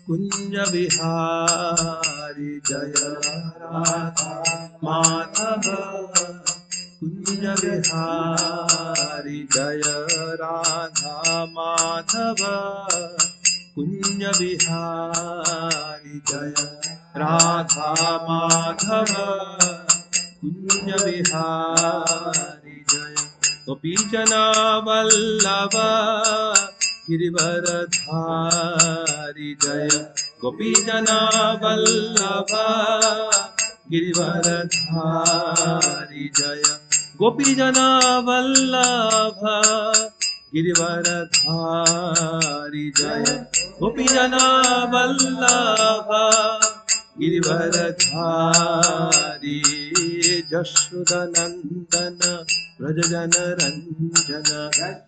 कुंज विहारी जय राधा माधव कुंज विहारी जय राधा माधव कुंज विहारी जय राधा माधव कुंज विहारी जय गोपीजना वल्लभ गिरिवरधारी जय गोपीजना वल्लभ गिरिवरधारी जय गोपीजना वल्लभ गिरिवरधारी जय गोपीजना वल्लभ गिरिवरधारी जशोदानंदन व्रजजन रंजन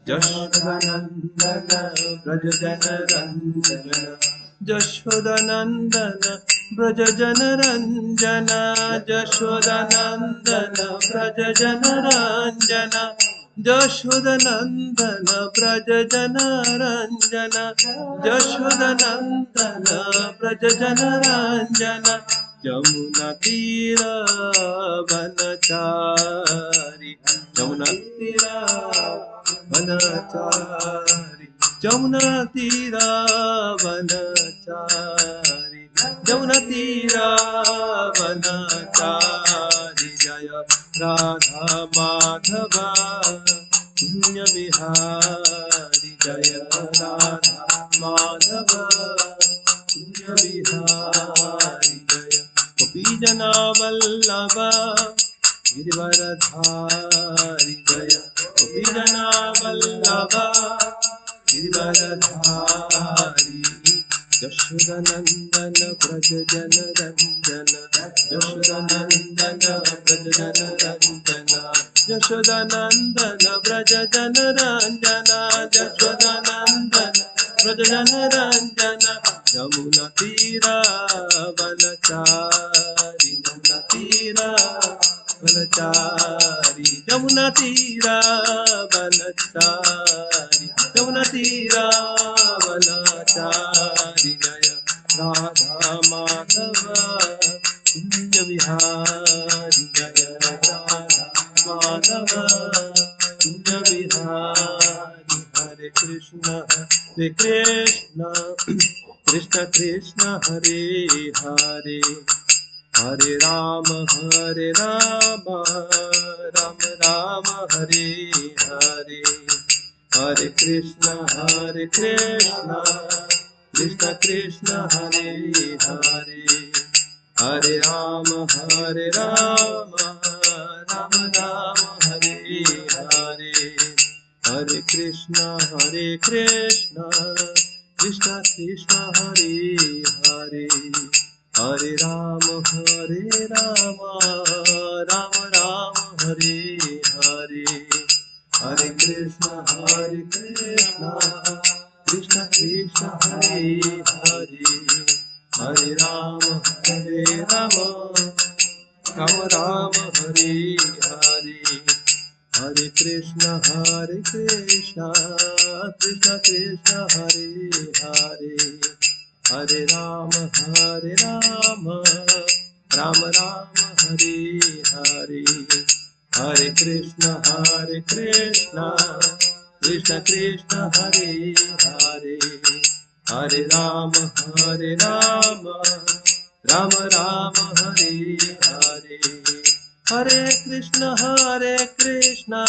जशोदानंदन व्रजजन रंजन जशोदानंदन व्रजजन रंजन जशोदानंदन व्रजजन रंजन जशोदानंदन व्रजजन रंजन जशोदानंदन व्रजजन रंजन यमुना तीर वनचारी यमुना तीर वनचारी यमुना तीर वनचारी यमुना तीर वनचारी जय राधा माधव पुण्य विहारी जय राधा माधव पुण्य विहारी जय गोपीजना वल्लभ गिरिवरधारी जय गोपीजना वल्लभ गिरिवरधारी यशोदानंदन व्रजजन रंजन यशोदानंदन व्रजजन रंजन यशोदानंदन व्रजजन रंजन यशोदानंदन व्रजजन रंजन यमुना तीरा वनचारी यमुना तीरा वनचारी यमुना तीरा वनचारी यमुना तीरा वनचारी जय राधा माधव कुंज विहारी जय राधा माधव कुंज विहारी हरे Krishna Krishna Krishna Hare Hare Hare Ram Ram Ram Hare Hare Hare Krishna Krishna Krishna Hare Hare Hare Ram Ram Ram Hare Hare Hare Krishna Krishna Krishna Hare Hare Hare Ram Ram Ram Hare Hare Hare Krishna Krishna Krishna Hare Hare Hare Ram Ram Hare Hare Hare Krishna Krishna Krishna Hare Hare Hare Ram Ram Hare Hare Hare Krishna Krishna Krishna Hare Hare Hare Ram Ram Hare Hare Hare Krishna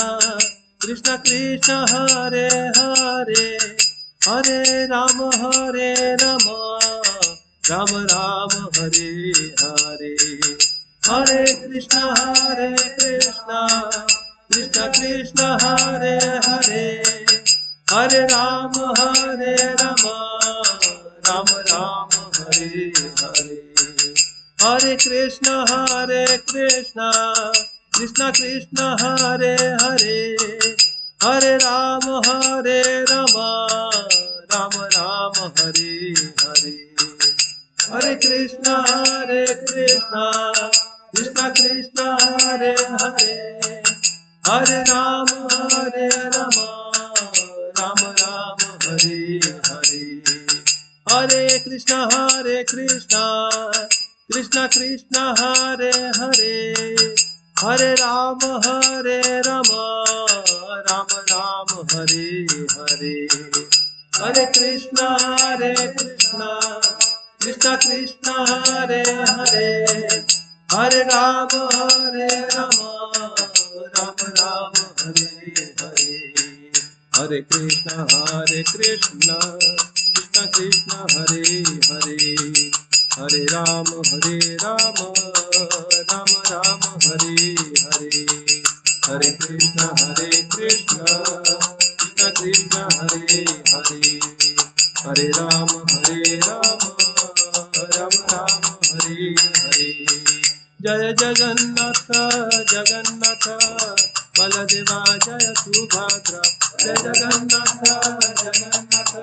Krishna Krishna Hare Hare Hare Ram Ram Hare Hare Hare Krishna Krishna Hare Hare Hare Ram Ram Hare Hare Hare Krishna Krishna Krishna Hare Hare Hare Ram Ram Hare Hare Hare Krishna Krishna Hare Hare Hare Ram Ram Hare Hare Hare Krishna, Krishna Krishna, Hare Hare, Hare Rama, Rama Rama, Hare Hare. Hare Krishna, Krishna Krishna, Hare Hare, Hare Rama, Rama Rama, Hare Hare. Hare Krishna, Krishna Krishna, Hare Hare, Hare Rama, Rama Rama, Hare Hare. Hare Krishna, Krishna Krishna, Hare Hare, Hare Rama, Rama Rama, Hare Hare. Jaya Jagannath, Jagannath, Baladeva, Jaya Subhadra, Jaya Jagannath, Jagannath,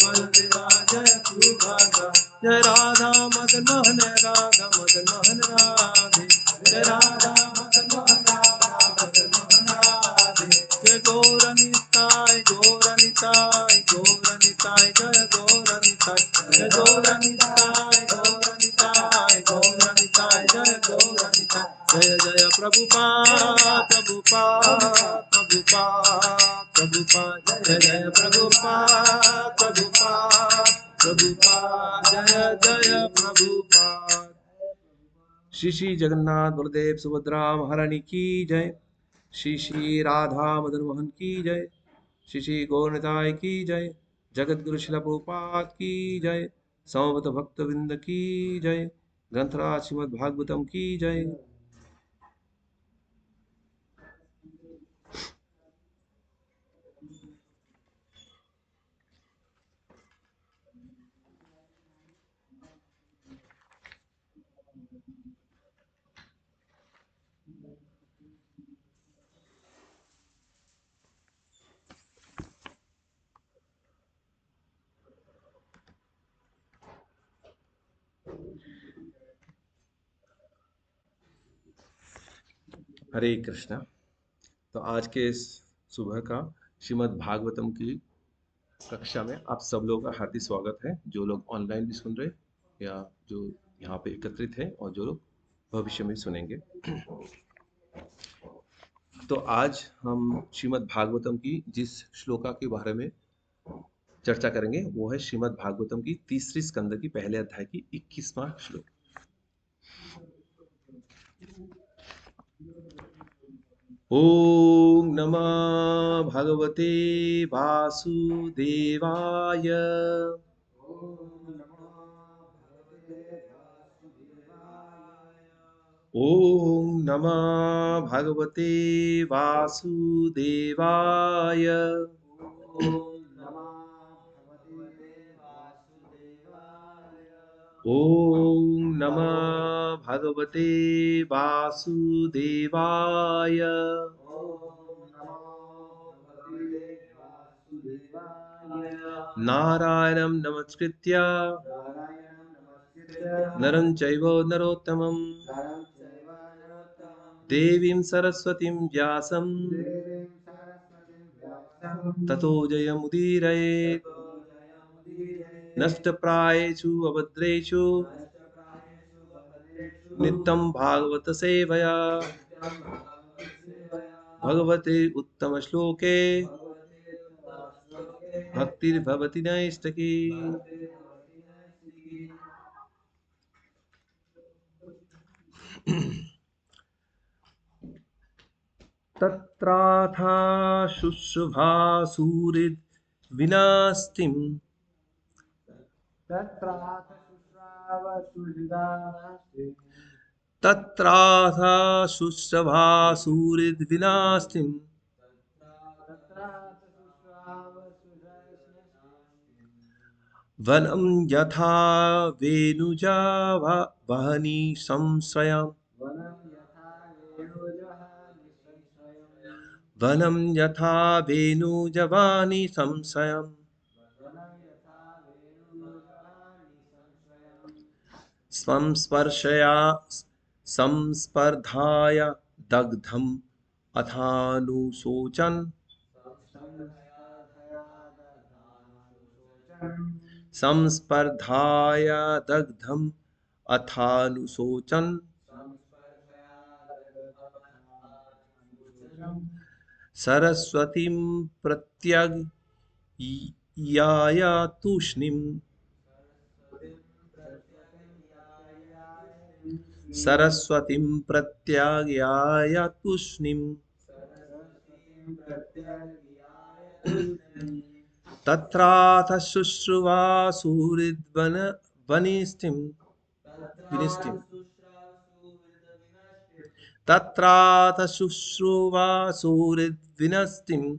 Baladeva, Jaya Subhadra, Jaya Radha Madan Mohan, Radha Madan Mohan Radhe, Jaya Radha Madan Mohan, Radha Madan Mohan Radhe, Jaya Gauranitai, Gauranitai, Gauranitai, Jaya Gauranitai, Jaya Gauranitai, Gauranitai, Gauranitai, Jaya Gauranitai, Jaya Jaya Prabhupada, Prabhupada, Prabhupada, Prabhupada, Jaya Jaya Prabhupada, Prabhupada, Prabhupada, Jaya Jaya Prabhupada. Shri Shri Jagannath Baldev Subhadra महारानी की जय। श्री श्री राधा मदन मोहन की जय। श्री श्री गौरनिताय की जय। जगत गुरु शिला प्रभुपाद की जय। समवेत भक्त वृंद की जय। ग्रंथराज श्रीमद् भागवतम की जय। हरे कृष्णा। तो आज के इस सुबह का श्रीमद् भागवतम की कक्षा में आप सब लोगों का हार्दिक स्वागत है, जो लोग ऑनलाइन भी सुन रहे या जो यहाँ पे एकत्रित है और जो लोग भविष्य में सुनेंगे। तो आज हम श्रीमद् भागवतम की जिस श्लोका के बारे में चर्चा करेंगे वो है श्रीमद् भागवतम की तीसरी स्कंद की पहले अध्याय की 21वां श्लोक। ओम नमः भगवते वासुदेवाय। ओम नमः भगवते वासुदेवाय। ओम नमः भगवते वासुदेवाय। नारायणं नमस्कृत्य नरं चैव नरोत्तमं देवीं सरस्वतीं व्यासं ततो जयमुदीरयेत्। नष्टप्रायेषु अभद्रेषु नित्यं भागवत सेवया भगवते उत्तम श्लोके भक्तिर्भवति नैष्ठकी। तत्राथा शुश्रुभासुरिद् विनास्तिं तत्राथा शुश्रुभासुरिद् विनास्तिं वनं यथा वेणुजावहनि संशयम् वनं यथा वेणुजवानि संशयम् संस्पर्धाय दग्धम् अथानुशोचन् संस्पर्धाय दग्धम् अथानुशोचन् सरस्वतीं प्रत्यग्याय तूष्णीम् सरस्वतीं प्रत्याज्ञाय तूष्णीम् तत्राथ शुश्रुवासुरिद्वन वनिष्ठिम् विनिष्ठिम् तत्राथ शुश्रुवासुरिद्विनष्टिम्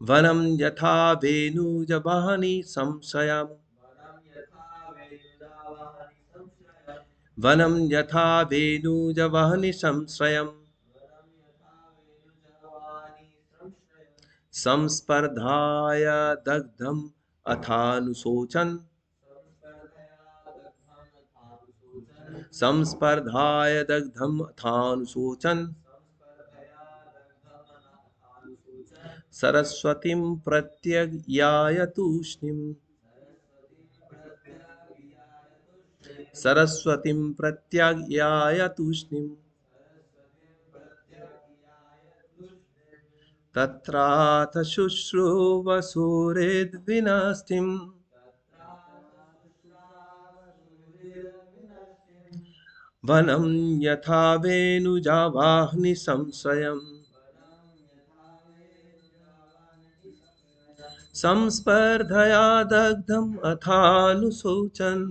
वनं यथा वेणुजवहनि संशयम् वनं यथा वेणुजवहनि संश्रयम् संस्पर्धाय दग्धम् अथानुशोचन् संस्पर्धाय दग्धम् अथानुशोचन् सरस्वतीं प्रत्यग्याय तूष्णीम् सरस्वतीं प्रत्याज्ञाय तूष्णीम् तत्राथ शुश्रूवसुरेद्विनष्टिम् वनं यथा वेणुजावाह्नि संशयम् संस्पर्धया दग्धम् अथानुशोचन्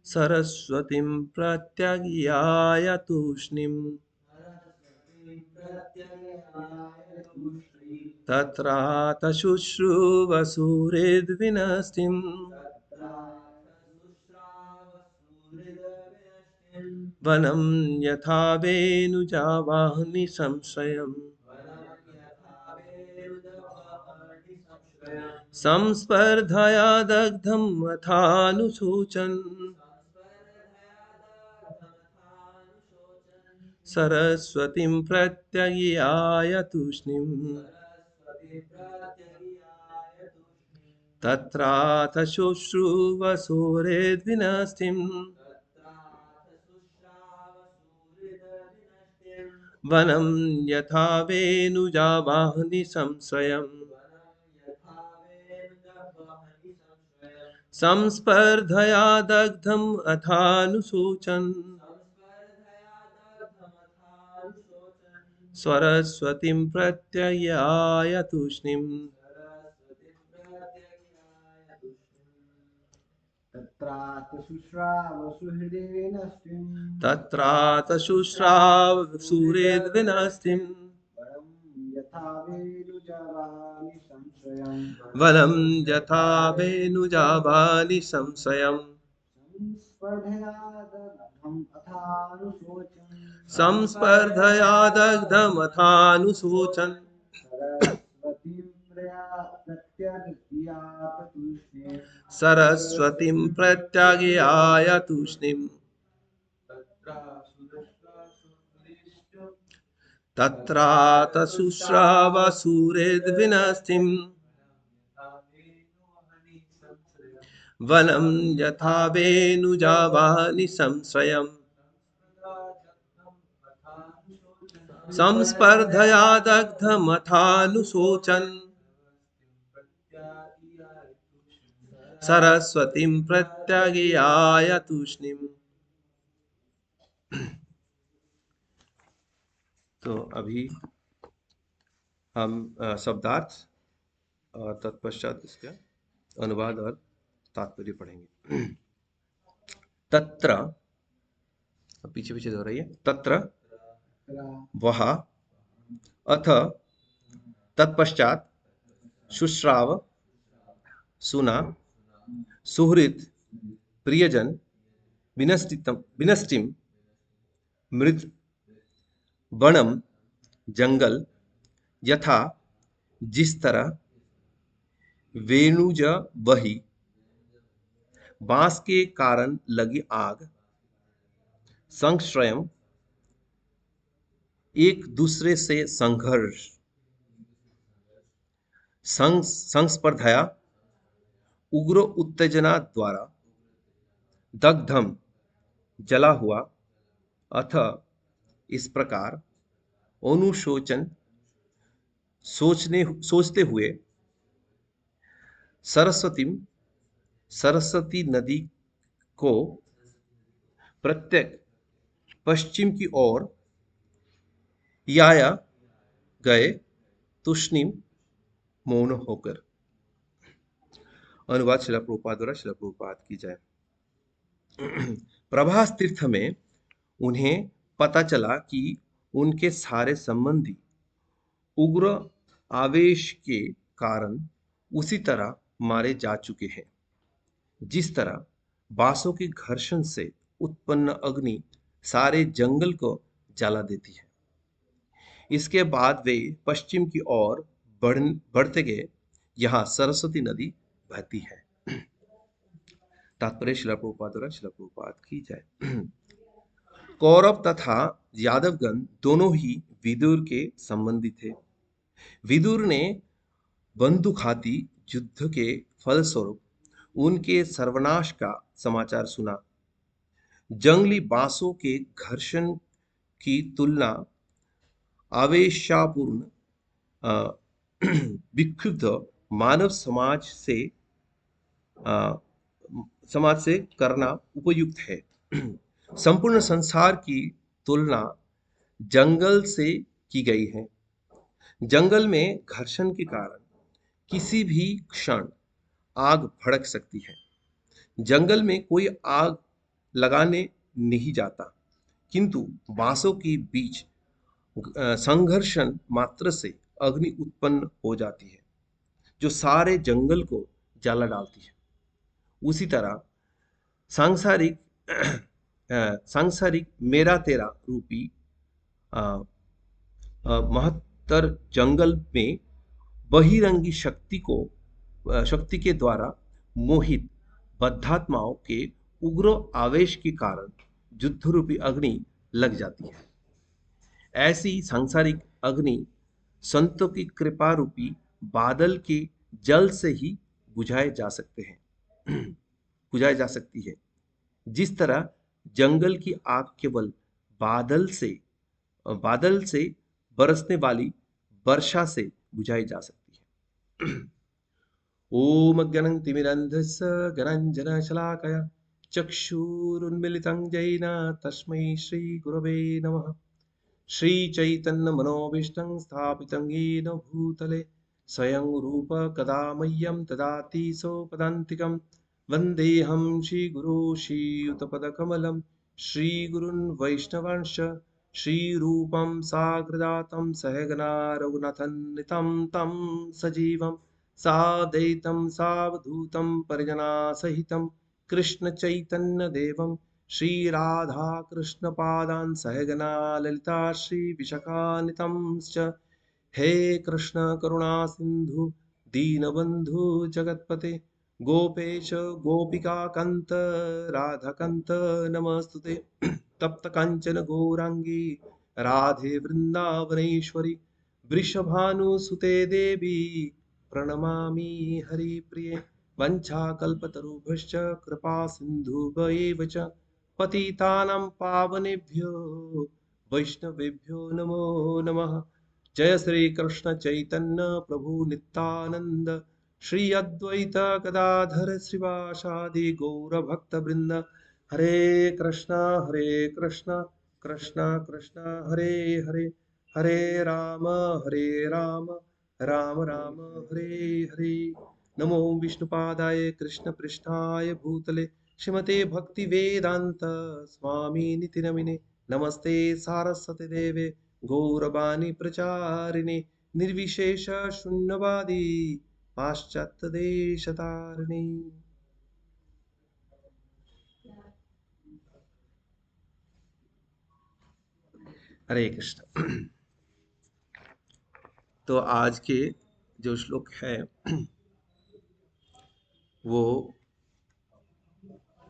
सरस्वतीं प्रत्यग्याय तूष्णीम् तत्राथ शुश्रूवसुरेद्विनष्टिम् वनं यथा वेणुजावाह्नि संशयम् संस्पर्धया दग्धम् अथानुशोचन् सरस्वतीं प्रत्यग्याय तूष्णीम् तत्राथ शुश्रूवसुरेद्विनष्टिम् वनं यथा वेणुजावाह्नि संशयम् संस्पर्धया दग्धम् अथानुशोचन् सरस्वतीं प्रत्यग्याय तूष्णीम् तत्राथ शुश्रावसुरेद्विनष्टिम् वनं यथा वेणुजावानि संशयम् संस्पर्धया दग्धमथानुशोचन् सरस्वतीं प्रत्यग्याय तूष्णीम् तत्राथ शुश्रावसुरेद्विनष्टिम् वनं यथा वेणुजावानि संशयम् संस्पर्धया दग्धमथानुशोचन् सरस्वतीं प्रत्यग्याय तूष्णीम्। तो अभी हम शब्दार्थ और तत्पश्चात इसका अनुवाद और तात्पर्य पढ़ेंगे। तत्र, पीछे पीछे दोहराइए। तत्र, वह, अथ, तत्पश्चात, शुश्राव, सुना, सुहृद, प्रियजन, विनष्टिम, मृत, वनम, जंगल, यथा, जिस तरह, वेणुज वही, बांस के कारण लगी आग, संश्रयम, एक दूसरे से संघर्ष, संस्पर्धया, उग्र उत्तेजना द्वारा दग्धम, जला हुआ, अथ इस प्रकार अनुशोचन, सोचते हुए, सरस्वती सरस्वती नदी को प्रत्येक पश्चिम की ओर याया गए, तुष्णिम, मौन होकर। अनुवाद शिला प्रभुपाद द्वारा, शिला प्रभुपाद की जय। प्रभास तीर्थ में उन्हें पता चला कि उनके सारे संबंधी उग्र आवेश के कारण उसी तरह मारे जा चुके हैं जिस तरह बांसों के घर्षण से उत्पन्न अग्नि सारे जंगल को जला देती है। इसके बाद वे पश्चिम की ओर बढ़ते गए। यहाँ सरस्वती नदी बहती है। तात्पर्य शिला प्रभुपाद द्वारा, शिला प्रभुपाद की जय। कौरव तथा यादवगण दोनों ही विदुर के संबंधी थे। विदुर ने बंदूकघाती युद्ध के फलस्वरूप उनके सर्वनाश का समाचार सुना। जंगली बांसों के घर्षण की तुलना आवेशापूर्ण विक्षुब्ध मानव अ, समाज से करना उपयुक्त है। संपूर्ण संसार की तुलना जंगल से की गई है। जंगल में घर्षण के कारण किसी भी क्षण आग भड़क सकती है। जंगल में कोई आग लगाने नहीं जाता, किंतु बांसों के बीच संघर्षण मात्र से अग्नि उत्पन्न हो जाती है जो सारे जंगल को जला डालती है। उसी तरह सांसारिक सांसारिक मेरा तेरा रूपी अ, महत्तर जंगल में बहिरंगी शक्ति के द्वारा मोहित बद्धात्माओं के उग्र आवेश के कारण युद्ध रूपी अग्नि लग जाती है। ऐसी सांसारिक अग्नि संतों की कृपा रूपी बादल के जल से ही बुझाए जा सकते हैं बुझाई जा सकती है। जिस तरह जंगल की आग केवल बादल से बादल से बरसने वाली वर्षा से बुझाई जा सकती है। ओम अज्ञानतिमिरन्धस्य ज्ञानाञ्जनशलाकया चक्षुरुन्मिलितं येन तस्मै श्रीगुरवे नमः। श्रीचैतन्यमनोभीष्टं स्थापितं येन भूतले स्वयं रूप कदा मह्यं ददाति सोपदान्तिकं। वन्देऽहं श्रीगुरो श्रीयुतपदकमलं श्रीगुरून् वैष्णवांश्च श्रीरूपं साग्रजातं सहगना रघुनाथन्वितं तं सजीवं साद्वैतं सावधूतं परिजनासहितं कृष्णचैतन्यदेवं श्रीराधाकृष्णपादान् सहगना ललिता श्रीविशाखान्वितांश्च। हे कृष्ण करुणा सिन्धु दीनबन्धु जगत्पते गोपेश गोपिकान्त राधाकान्त नमस्तुते। तप्त कांचन गौरांगी राधे वृंदावनेश्वरी वृषभानुसुते देवी प्रणमामि हरिप्रिये। वञ्चाकल्पतरुभ्यश्च कृपा सिन्धुभ्येव च पतितानां पावनेभ्यो वैष्णवेभ्यो नमो नमः। जय श्री कृष्ण चैतन्य प्रभु नित्यानंद श्री अद्वैत गदाधर श्रीवासादि गौर भक्त वृंद। हरे कृष्णा कृष्णा कृष्णा हरे हरे, हरे राम राम राम हरे हरे। नमो विष्णुपादाय कृष्ण पृष्ठाय भूतले श्रीमते भक्ति वेदांत स्वामी निति नमिने। नमस्ते सारस्वती देवे गौरवाणी प्रचारिणे निर्विशेष शून्यवादी पाश्चात्य देश तारिणे। हरे कृष्ण। तो आज के जो श्लोक है वो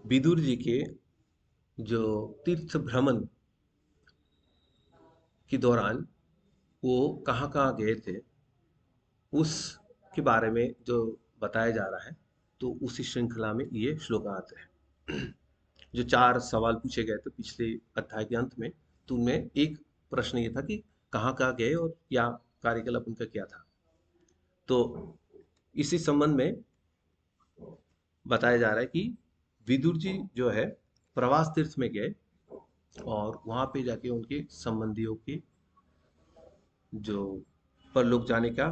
विदुर जी के जो तीर्थ भ्रमण के दौरान वो कहाँ कहाँ गए थे, उसके बारे में जो बताया जा रहा है। तो उसी श्रृंखला में ये श्लोक आते हैं। जो 4 सवाल पूछे गए थे पिछले अध्याय के अंत में, तो उनमें एक प्रश्न ये था कि कहाँ कहाँ गए और क्या कार्यकलाप उनका क्या था। तो इसी संबंध में बताया जा रहा है कि विदुर जी जो है प्रवास तीर्थ में गए और वहां पे जाके उनके संबंधियों की जो परलोक जाने का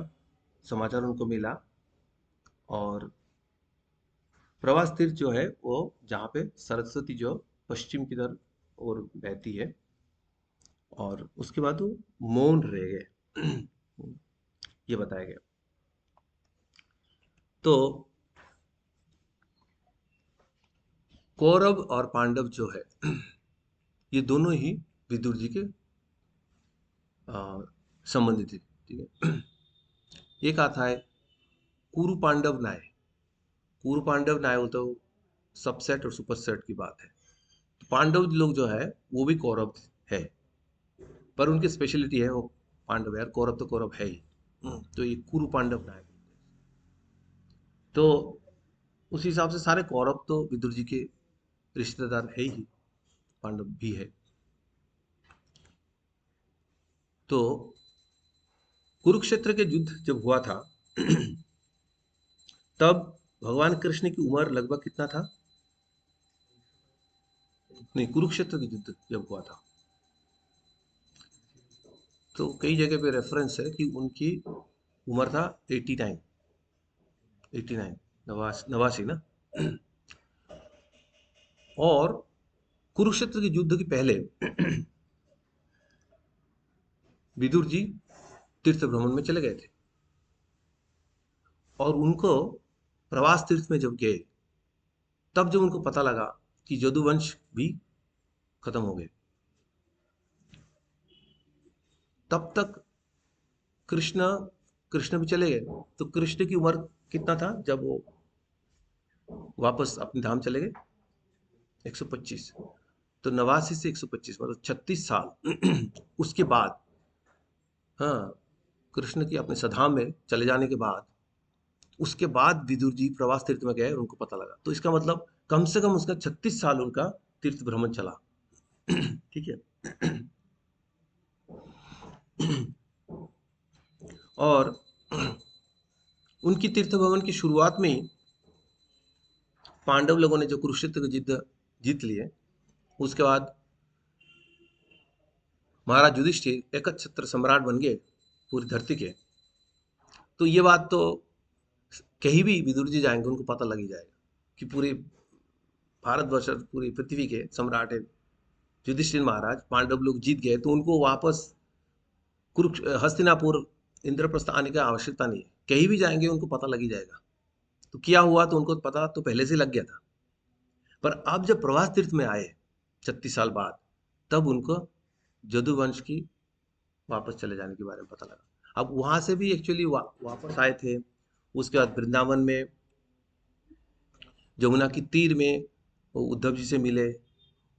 समाचार उनको मिला। और प्रवास तीर्थ जो है वो जहाँ पे सरस्वती जो पश्चिम की तरफ और बहती है, और उसके बाद वो मौन रह गए। ये बताया गया। तो कौरव और पांडव जो है ये दोनों ही विदुर जी के संबंधित थे। ठीक है। एक आता है कुरु पांडव न्याय। कुरु पांडव न्याय हो तो सबसेट और सुपरसेट की बात है। तो पांडव लोग जो है वो भी कौरव है, पर उनकी स्पेशलिटी है वो पांडव है, कौरव तो कौरव है ही। तो ये कुरु पांडव न्याय। तो उस हिसाब से सारे कौरव तो विदुर जी के रिश्तेदार है ही, पांडव भी है। तो कुरुक्षेत्र के युद्ध जब हुआ था तब भगवान कृष्ण की उम्र लगभग कितना था? नहीं, कुरुक्षेत्र के युद्ध जब हुआ था तो कई जगह पे रेफरेंस है कि उनकी उम्र था 89। 89, नवासी ना। और कुरुक्षेत्र के युद्ध के पहले विदुर जी तीर्थ भ्रमण में चले गए थे, और उनको प्रवास तीर्थ में जब गए तब जब उनको पता लगा कि यदुवंश भी खत्म हो गए, तब तक कृष्ण कृष्ण भी चले गए। तो कृष्ण की उम्र कितना था जब वो वापस अपने धाम चले गए? 125। तो 89 से 125 मतलब 36 साल उसके बाद, हाँ, कृष्ण की अपने स्वधाम में चले जाने के बाद, उसके बाद विदुर जी प्रवास तीर्थ में गए और उनको पता लगा। तो इसका मतलब कम से कम उसका 36 साल उनका तीर्थ भ्रमण चला। ठीक है। और उनकी तीर्थ भ्रमण की शुरुआत में ही पांडव लोगों ने जो कुरुक्षेत्र की जीत जीत लिए, उसके बाद महाराज युधिष्ठिर एकछत्र सम्राट बन गए पूरी धरती के। तो ये बात तो कहीं भी विदुर जी जाएंगे उनको पता लग ही जाएगा कि पूरे भारतवर्ष और पूरी पृथ्वी के सम्राट है युधिष्ठिर महाराज। पांडव लोग जीत गए तो उनको वापस हस्तिनापुर इंद्रप्रस्थ आने की आवश्यकता नहीं है, कहीं भी जाएंगे उनको पता लग ही जाएगा। तो क्या हुआ तो उनको पता तो पहले से लग गया था। पर अब जब प्रवास तीर्थ में आए 36 साल बाद, तब उनको यदुवंश की वापस चले जाने के बारे में पता लगा। अब वहां से भी एक्चुअली वापस आए थे। उसके बाद वृंदावन में जमुना की तीर में वो उद्धव जी से मिले।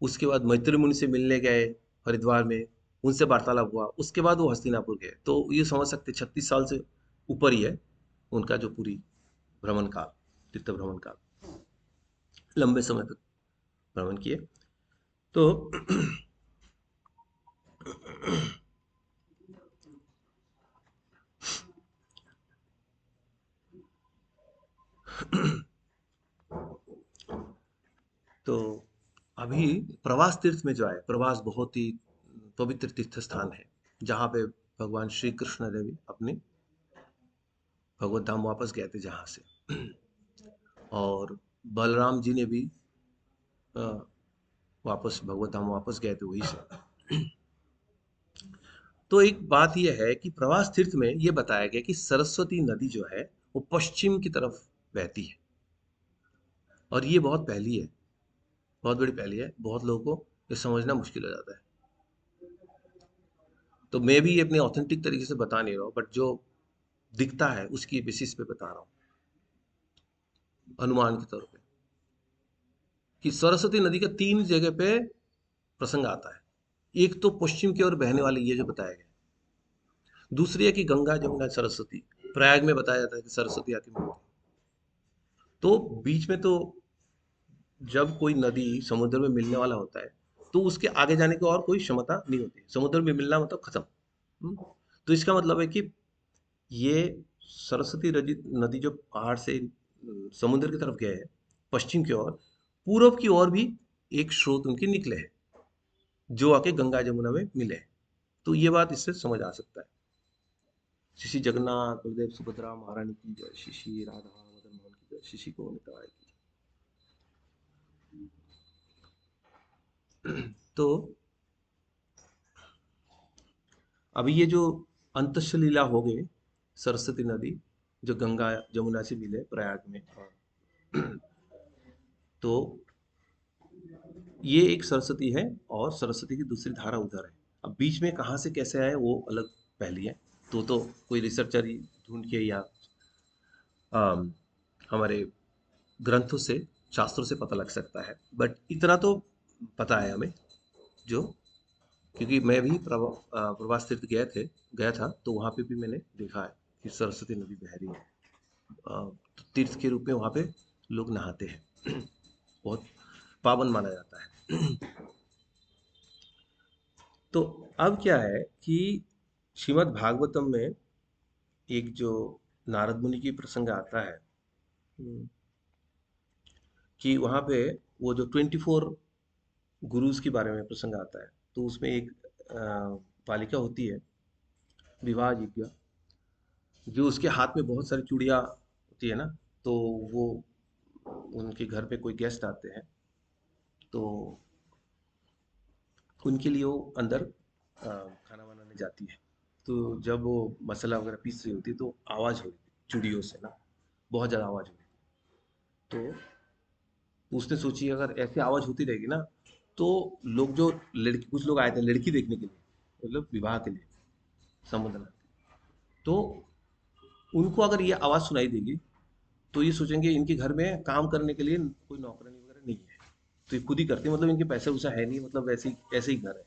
उसके बाद मैत्री मुनि से मिलने गए हरिद्वार में, उनसे वार्तालाप हुआ। उसके बाद वो हस्तिनापुर गए। तो ये समझ सकते 36 साल से ऊपर ही है उनका जो पूरी भ्रमण काल, तीर्थ भ्रमण काल, लंबे समय तक भ्रमण किए। तो तो अभी प्रवास तीर्थ में जो है, प्रवास बहुत ही पवित्र तीर्थ स्थान है जहाँ पे भगवान श्री कृष्ण ने भी अपने भगवत धाम वापस गए थे जहाँ से। और बलराम जी ने भी अ, वापस भगवत धाम वापस गए थे वहीं से। तो एक बात यह है कि प्रवास तीर्थ में यह बताया गया कि सरस्वती नदी जो है वो पश्चिम की तरफ बहती है। और ये बहुत पहली है, बहुत बड़ी पहली है। बहुत लोगों को ये समझना मुश्किल हो जाता है। तो मैं भी अपने ऑथेंटिक तरीके से बता नहीं रहा हूँ, बट जो दिखता है उसकी बेसिस पे बता रहा हूँ, अनुमान के तौर पे, कि सरस्वती नदी का 3 जगह पे प्रसंग आता है। एक तो पश्चिम की ओर बहने वाली ये जो बताया गया, दूसरी है कि गंगा जमुना सरस्वती, प्रयाग में बताया जाता है कि सरस्वती आके मिलती है। तो बीच में तो जब कोई नदी समुद्र में मिलने वाला होता है तो उसके आगे जाने की और कोई क्षमता नहीं होती, समुद्र में मिलना मतलब खत्म। हम्म? तो इसका मतलब है कि ये सरस्वती नदी जो पहाड़ से समुद्र की तरफ गए है पश्चिम की ओर, पूरब की ओर भी एक स्रोत उनके निकले हैं जो आके गंगा जमुना में मिले हैं। तो ये बात इससे समझ आ सकता है। श्री जगन्नाथ बलदेव सुभद्रा महारानी की जय, श्री राधा मदन मोहन की जय, श्री गोविंद निताय की जय। तो अभी ये जो अंतस्थ लीला हो गई, सरस्वती नदी जो गंगा जमुना से मिले प्रयाग में, तो ये एक सरस्वती है और सरस्वती की दूसरी धारा उधर है। अब बीच में कहाँ से कैसे आए वो अलग पहली है। तो कोई रिसर्चर ही ढूंढ के या अम, हमारे ग्रंथों से, शास्त्रों से पता लग सकता है, बट इतना तो पता है हमें, जो क्योंकि मैं भी प्रवास तीर्थ गया था तो वहाँ पे भी मैंने देखा है कि सरस्वती नदी बह रही है। तो तीर्थ के रूप में वहाँ पे लोग नहाते हैं। बहुत पावन माना जाता है। तो अब क्या है कि श्रीमद् भागवतम में एक जो नारद मुनि की प्रसंग आता है, कि वहाँ पे वो जो 24 गुरुज के बारे में प्रसंग आता है, तो उसमें एक बालिका होती है विवाह योग्य, जो उसके हाथ में बहुत सारी चूड़ियाँ होती है ना। तो वो उनके घर पे कोई गेस्ट आते हैं तो उनके लिए वो अंदर खाना बनाने जाती है। तो जब वो मसाला वगैरह पीस रही होती है तो आवाज़ हो रही थी चूड़ियों से ना, बहुत ज़्यादा आवाज़ हो रही थी। तो उसने सोची अगर ऐसी आवाज़ होती रहेगी ना तो लोग जो लड़की, कुछ लोग आए थे लड़की देखने के लिए, मतलब विवाह के लिए समुद्र में, तो उनको अगर ये आवाज़ सुनाई देगी तो ये सोचेंगे इनके घर में काम करने के लिए कोई नौकरानी वगैरह नहीं है, तो ये खुद ही करती है, मतलब इनके पैसे वैसा है नहीं, मतलब वैसे ही ऐसे ही घर है,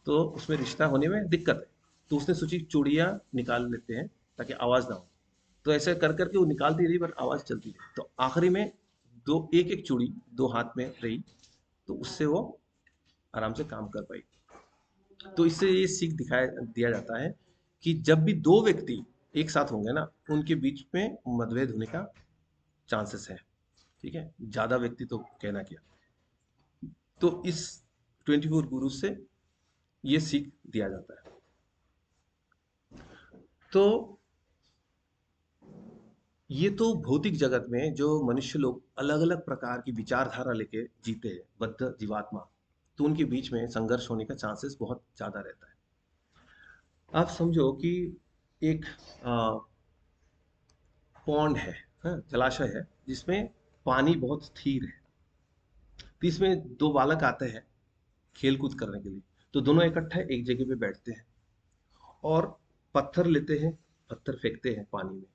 तो उसमें रिश्ता होने में दिक्कत है। तो उसने सोची चूड़ियाँ निकाल लेते हैं ताकि आवाज़ ना हो। तो ऐसे कर करके वो निकालती रही पर आवाज़ चलती रही, तो आखिरी में दो एक एक चूड़ी दो हाथ में रही, तो उससे वो आराम से काम कर पाई। तो इससे ये सीख दिखाया दिया जाता है कि जब भी दो व्यक्ति एक साथ होंगे ना, उनके बीच में मतभेद होने का चांसेस है। ठीक है, ज्यादा व्यक्ति तो कहना क्या। तो इस 24 गुरु से ये सीख दिया जाता है। तो ये तो भौतिक जगत में जो मनुष्य लोग अलग अलग प्रकार की विचारधारा लेके जीते हैं, बद्ध जीवात्मा, तो उनके बीच में संघर्ष होने का चांसेस बहुत ज्यादा रहता है। आप समझो कि एक पॉन्ड है, हाँ, जलाशय है जिसमें पानी बहुत स्थिर है। तो इसमें दो बालक आते हैं खेल कूद करने के लिए, तो दोनों इकट्ठे एक जगह पे बैठते हैं और पत्थर लेते हैं, पत्थर फेंकते हैं पानी में।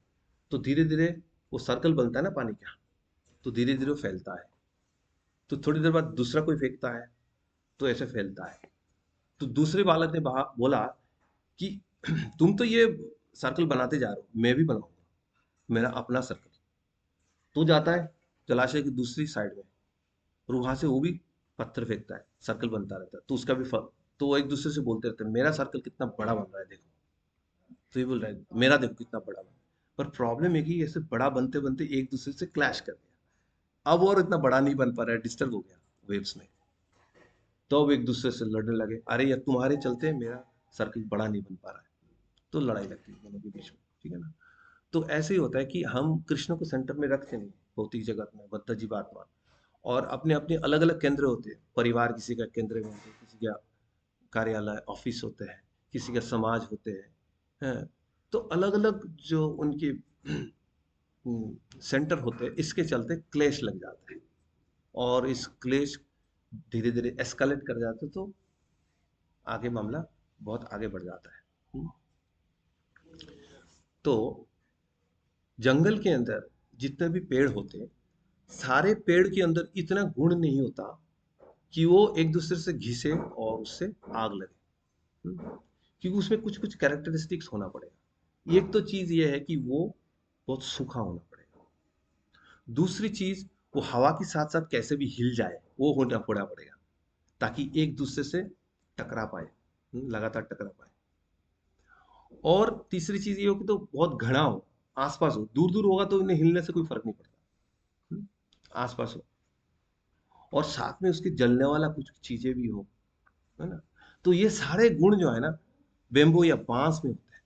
तो धीरे धीरे वो सर्कल बनता है ना पानी का, तो धीरे धीरे वो फैलता है। तो थोड़ी देर बाद दूसरा कोई फेंकता है, तो ऐसे फैलता है। तो दूसरे बालक ने बोला कि तुम तो ये सर्कल बनाते जा रहे हो, मैं भी बनाऊंगा मेरा अपना सर्कल। तो जाता है जलाशय की दूसरी साइड में और वहां से वो भी पत्थर फेंकता है, सर्कल बनता रहता है, तो उसका भी फल। तो वो एक दूसरे से बोलते रहते हैं मेरा सर्कल कितना बड़ा बन रहा है देखो, तो ये बोल रहा है मेरा देखो कितना बड़ा बन रहा है। पर प्रॉब्लम है कि ऐसे बड़ा बनते बनते एक दूसरे से क्लैश कर गया, अब और इतना बड़ा नहीं बन पा रहा है, डिस्टर्ब हो गया वेव्स में। तो अब एक दूसरे से लड़ने लगे, अरे यार तुम्हारे चलते मेरा सर्कल बड़ा नहीं बन पा रहा है। तो लड़ाई लगती है दोनों के बीच में। ठीक है ना। तो ऐसे ही होता है कि हम कृष्ण को सेंटर में रखते नहीं भौतिक जगत में, बद्ध जीवात्मा, और अपने अपने अलग अलग केंद्र होते हैं। परिवार किसी का केंद्र में होते हैं, किसी का कार्यालय ऑफिस होते हैं, किसी का समाज होते हैं। तो अलग अलग जो उनके सेंटर होते हैं, इसके चलते क्लेश लग जाते हैं और इस क्लेश धीरे धीरे एस्केलेट कर जाते हैं, तो आगे मामला बहुत आगे बढ़ जाता है। तो जंगल के अंदर जितने भी पेड़ होते हैं, सारे पेड़ के अंदर इतना गुण नहीं होता कि वो एक दूसरे से घिसे और उससे आग लगे। क्योंकि उसमें कुछ कुछ कैरेक्टरिस्टिक्स होना पड़ेगा। एक तो चीज ये है कि वो बहुत सूखा होना पड़ेगा। दूसरी चीज, वो हवा के साथ साथ कैसे भी हिल जाए वो होना पड़ेगा, ताकि एक दूसरे से टकरा पाए, लगातार टकरा पाए। और तीसरी चीज ये हो कि तो बहुत घना हो, आसपास हो। दूर दूर होगा तो इन्हें हिलने से कोई फर्क नहीं पड़ता। हम्म, आसपास हो, और साथ में उसके जलने वाला कुछ चीजें भी हो, है ना। तो ये सारे गुण जो है ना, बेम्बो या बांस में होते हैं।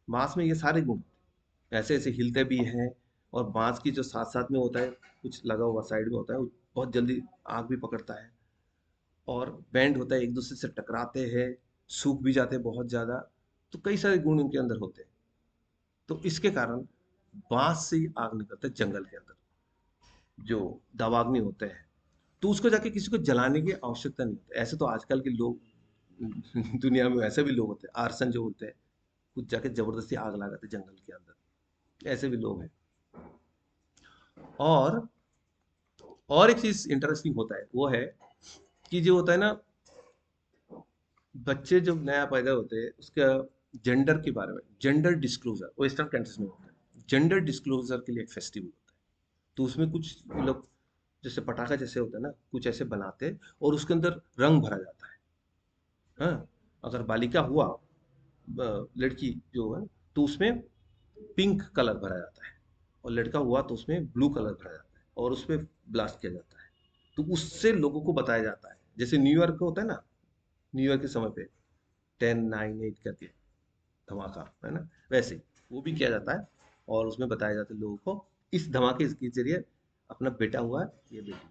बांस में ये सारे गुण ऐसे ऐसे हिलते भी हैं। और बांस की जो साथ साथ में होता है, कुछ लगा हुआ साइड में होता है, वो बहुत जल्दी आग भी पकड़ता है। और बैंड होता है, एक दूसरे से टकराते हैं, सूख भी जाते हैं बहुत ज्यादा। तो कई सारे गुण उनके अंदर होते हैं। तो इसके कारण बांस से ही आग निकलता है जंगल के अंदर, जो दावाग्नि होते हैं। तो उसको जाके किसी को जलाने की आवश्यकता नहीं होती। ऐसे तो आजकल के लोग दुनिया में वैसे भी लोग होते हैं, आर्सन जो होते हैं, कुछ जाके जबरदस्ती आग लगाते हैं जंगल के अंदर। ऐसे भी लोग हैं। और और एक चीज इंटरेस्टिंग होता है, वो है कि जो होता है ना, बच्चे जब नया पैदा होते हैं उसका जेंडर के बारे में, जेंडर डिस्क्लोजर वेस्टर्न कंट्रीज में होता है। जेंडर डिस्क्लोजर के लिए एक फेस्टिवल होता है। तो उसमें कुछ ये लोग जैसे पटाखा जैसे होता है ना, कुछ ऐसे बनाते हैं और उसके अंदर रंग भरा जाता है। हाँ, अगर बालिका हुआ, लड़की जो है, तो उसमें पिंक कलर भरा जाता है। और लड़का हुआ तो उसमें ब्लू कलर भरा जाता है और उसमें ब्लास्ट किया जाता है। तो उससे लोगों को बताया जाता है, जैसे न्यू ईयर को होता है ना, न्यू ईयर के समय पे 10, 9, 8 करके धमाका, है ना, वैसे ही वो भी किया जाता है। और उसमें बताया जाता है लोगों को, इस धमाके के जरिए अपना बेटा हुआ है, ये बेटी।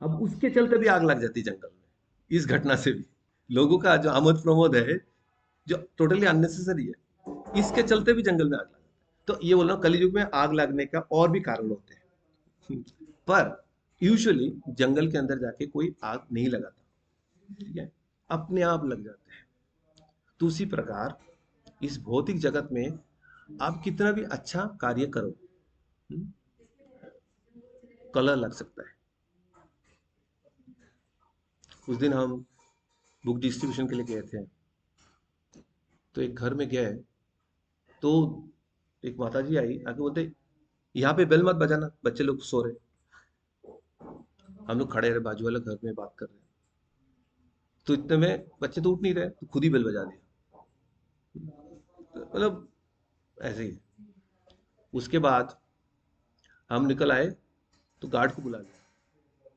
अब उसके चलते भी आग लग जाती है जंगल में, इस घटना से भी लोगों का जो आमोद प्रमोद है, जो टोटली अननेसेसरी है, इसके चलते भी जंगल में आग लग जाती है। तो ये बोल रहा हूँ, कलयुग में आग लगने का और भी कारण होते हैं। पर यूजुअली जंगल के अंदर जाके कोई आग नहीं लगाता, ठीक है, अपने आप लग जाते हैं। तो उसी प्रकार इस भौतिक जगत में आप कितना भी अच्छा कार्य करो, हम्म, कलर लग सकता है। उस दिन हम बुक डिस्ट्रीब्यूशन के लिए गए थे, तो एक घर में गए, तो एक माता जी आई, आके बोलते, यहाँ पे बेल मत बजाना, बच्चे लोग सो रहे। हम लोग खड़े रहे बाजू वाले घर में बात कर रहे हैं। तो इतने में बच्चे तो उठ नहीं रहे, तो खुद ही बेल बजा दिया। तो मतलब ऐसे ही। उसके बाद हम निकल आए, तो गार्ड को बुला लिया,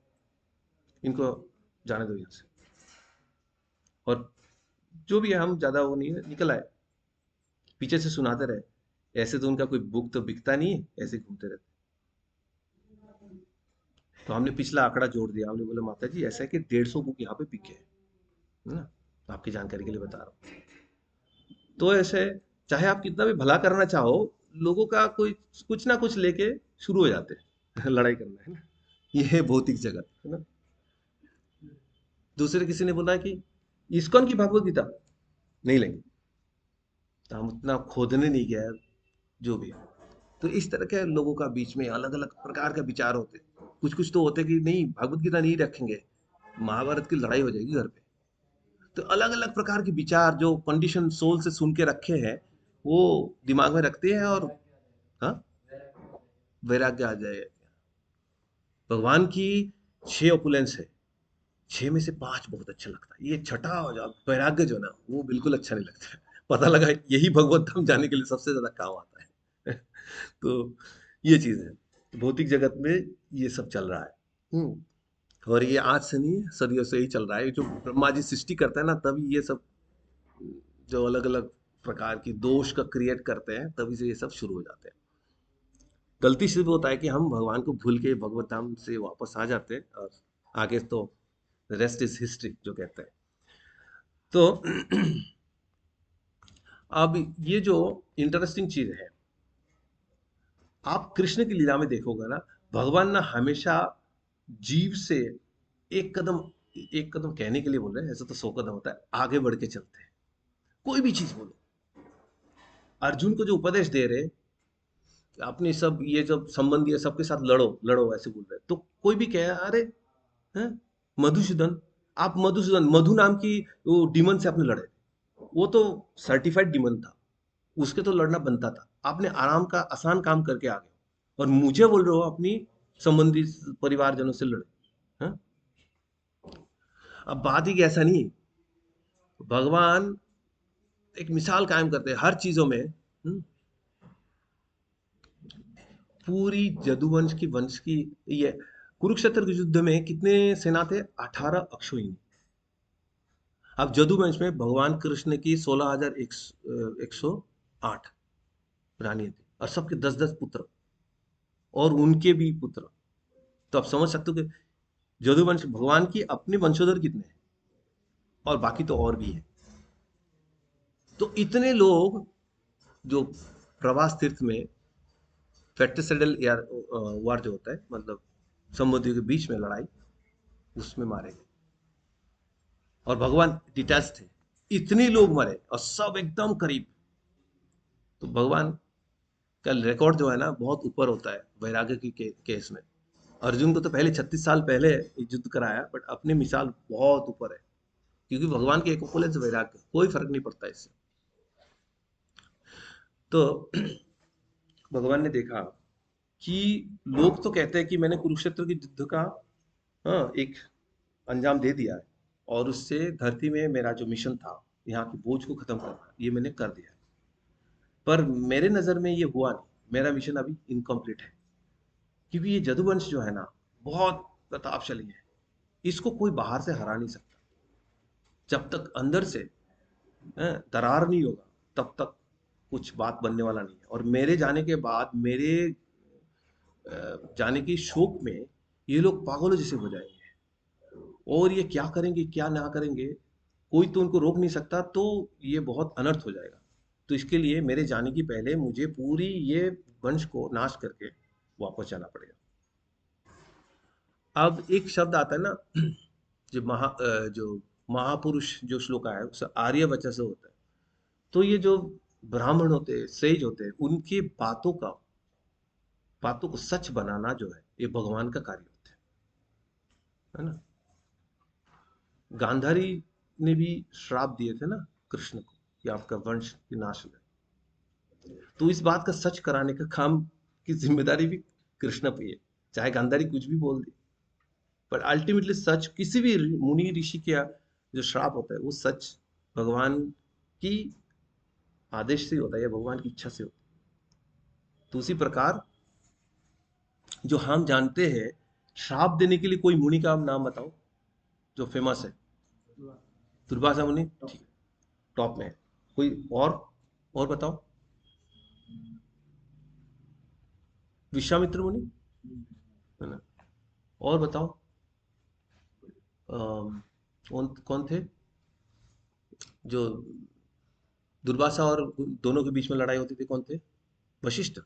इनको जाने दो यहाँ से। और जो भी है, हम ज्यादा वो नहीं है, निकल आए। पीछे से सुनाते रहे, ऐसे तो उनका कोई बुक तो बिकता नहीं है, ऐसे घूमते रहते। तो हमने पिछला आंकड़ा जोड़ दिया, हमने बोला माता जी ऐसा है कि 150 बुक यहाँ पे बिके हैं, है ना, आपकी जानकारी के लिए बता रहा हूँ। तो ऐसे, चाहे आप कितना भी भला करना चाहो, लोगों का कोई कुछ ना कुछ लेके शुरू हो जाते हैं लड़ाई करना, है ना। ये है भौतिक जगत, है ना। दूसरे किसी ने बोला कि इस्कॉन की भगवत गीता नहीं लेंगे, तो हम उतना खोदने नहीं गया, जो भी है। तो इस तरह के लोगों का बीच में अलग अलग प्रकार के विचार होते हैं। कुछ कुछ तो होते हैं कि नहीं, भगवत गीता नहीं रखेंगे, महाभारत की लड़ाई हो जाएगी घर पे। तो अलग अलग प्रकार के विचार जो कंडीशन सोल से सुन के रखे हैं, वो दिमाग में रखते हैं। और हाँ, वैराग्य आ जाएगा। भगवान की 6 ऑपुलेंस है, 6 में से 5 बहुत अच्छा लगता है, ये छठा हो जाए वैराग्य जो ना, वो बिल्कुल अच्छा नहीं लगता है। पता लगा यही भगवत धाम जाने के लिए सबसे ज्यादा काम आता है। तो ये चीज है भौतिक जगत में, ये सब चल रहा है। और ये आज से नहीं, सदियों से ही चल रहा है। जो ब्रह्मा जी सृष्टि करता है ना, तभी ये सब जो अलग अलग प्रकार की दोष का क्रिएट करते हैं, तभी से ये सब शुरू हो जाते हैं। गलती से भी होता है कि हम भगवान को भूल के भगवत धाम से वापस आ जाते हैं, और आगे तो रेस्ट इज हिस्ट्री जो कहते हैं। तो अब ये जो इंटरेस्टिंग चीज है, आप कृष्ण की लीला में देखोगे ना, भगवान ना हमेशा जीव से एक कदम, एक कदम कहने के लिए बोल रहे हैं, ऐसा तो 100 कदम होता है, आगे बढ़ के चलते हैं। कोई भी चीज बोलो, अर्जुन को जो उपदेश दे रहे, अपने सब ये जब संबंधी है सबके साथ लड़ो लड़ो, ऐसे बोल रहे, तो कोई भी कहे अरे, हैं? मधुसूदन, आप मधुसूदन, मधु नाम की वो डीमन से आपने लड़े, वो तो सर्टिफाइड डीमन था, उसके तो लड़ना बनता था। आपने आराम का आसान काम करके आ गए और मुझे बोल रहे हो अपनी संबंधी परिवारजनों से लड़े। हाँ? अब बात ही कि ऐसा नहीं है। भगवान एक मिसाल कायम करते हैं हर चीजों में। पूरी जदुवंश की वंश की ये कुरुक्षेत्र के युद्ध में कितने सेना थे? 18 अक्षोहिणी। अब जदुवंश में भगवान कृष्ण की 16,108 रानी थी और सबके 10-10 पुत्र और उनके भी पुत्र। तो आप समझ सकते हो कि जदुवंश भगवान की अपने वंशोधर कितने हैं और बाकी तो और भी है। तो इतने लोग जो प्रवास तीर्थ में फ्रेक्टिसाइडल या वार जो होता है, मतलब समुद्र के बीच में लड़ाई, उसमें मारे गए और भगवान डिटैच थे। इतने लोग मरे और सब एकदम करीब। तो भगवान का रिकॉर्ड जो है ना बहुत ऊपर होता है वैराग्य की केस में। अर्जुन को तो पहले 36 साल पहले युद्ध कराया, बट अपनी मिसाल बहुत ऊपर है, क्योंकि भगवान के एक उपलब्ध वैराग्य, कोई फर्क नहीं पड़ता इससे। तो भगवान ने देखा कि लोग तो कहते हैं कि मैंने कुरुक्षेत्र की युद्ध का, हाँ, एक अंजाम दे दिया है और उससे धरती में मेरा जो मिशन था यहाँ की बोझ को खत्म करना, ये मैंने कर दिया है। पर मेरे नजर में ये हुआ नहीं, मेरा मिशन अभी इनकम्प्लीट है, क्योंकि ये जदुवंश जो है ना बहुत प्रतापशाली है, इसको कोई बाहर से हरा नहीं सकता। जब तक अंदर से दरार नहीं होगा तब तक कुछ बात बनने वाला नहीं है। और मेरे जाने के बाद, मेरे जाने की शोक में ये लोग पागलों जैसे हो जाएंगे और ये क्या करेंगे क्या ना करेंगे, कोई तो उनको रोक नहीं सकता। तो ये बहुत अनर्थ हो जाएगा। तो इसके लिए मेरे जाने की पहले मुझे पूरी ये वंश को नाश करके वापस जाना पड़ेगा। अब एक शब्द आता है ना जो जो महापुरुष जो श्लोक आया है उससे आर्यवचन से होता है। तो ये जो ब्राह्मण होते हैं, सेज होते हैं, उनकी बातों को सच बनाना जो है ये भगवान का कार्य होता है ना। गांधारी ने भी श्राप दिए थे ना कृष्ण को कि आपका वंश विनाश हो जाए। तो इस बात का सच कराने का काम की जिम्मेदारी भी कृष्ण पे है। चाहे गांधारी कुछ भी बोल दे, पर अल्टीमेटली सच किसी भी मुनि ऋषि का जो श्राप होता है वो सच भगवान की आदेश से होता है या भगवान की इच्छा से होता है। तो उसी प्रकार जो हम जानते हैं, श्राप देने के लिए कोई मुनि का आप नाम बताओ जो फेमस है। दुर्वासा मुनि, ठीक है, टॉप में है। कोई और बताओ। विश्वामित्र मुनि, है ना। और बताओ। कौन कौन थे जो दुर्वासा और दोनों के बीच में लड़ाई होती थी, कौन थे? वशिष्ठ,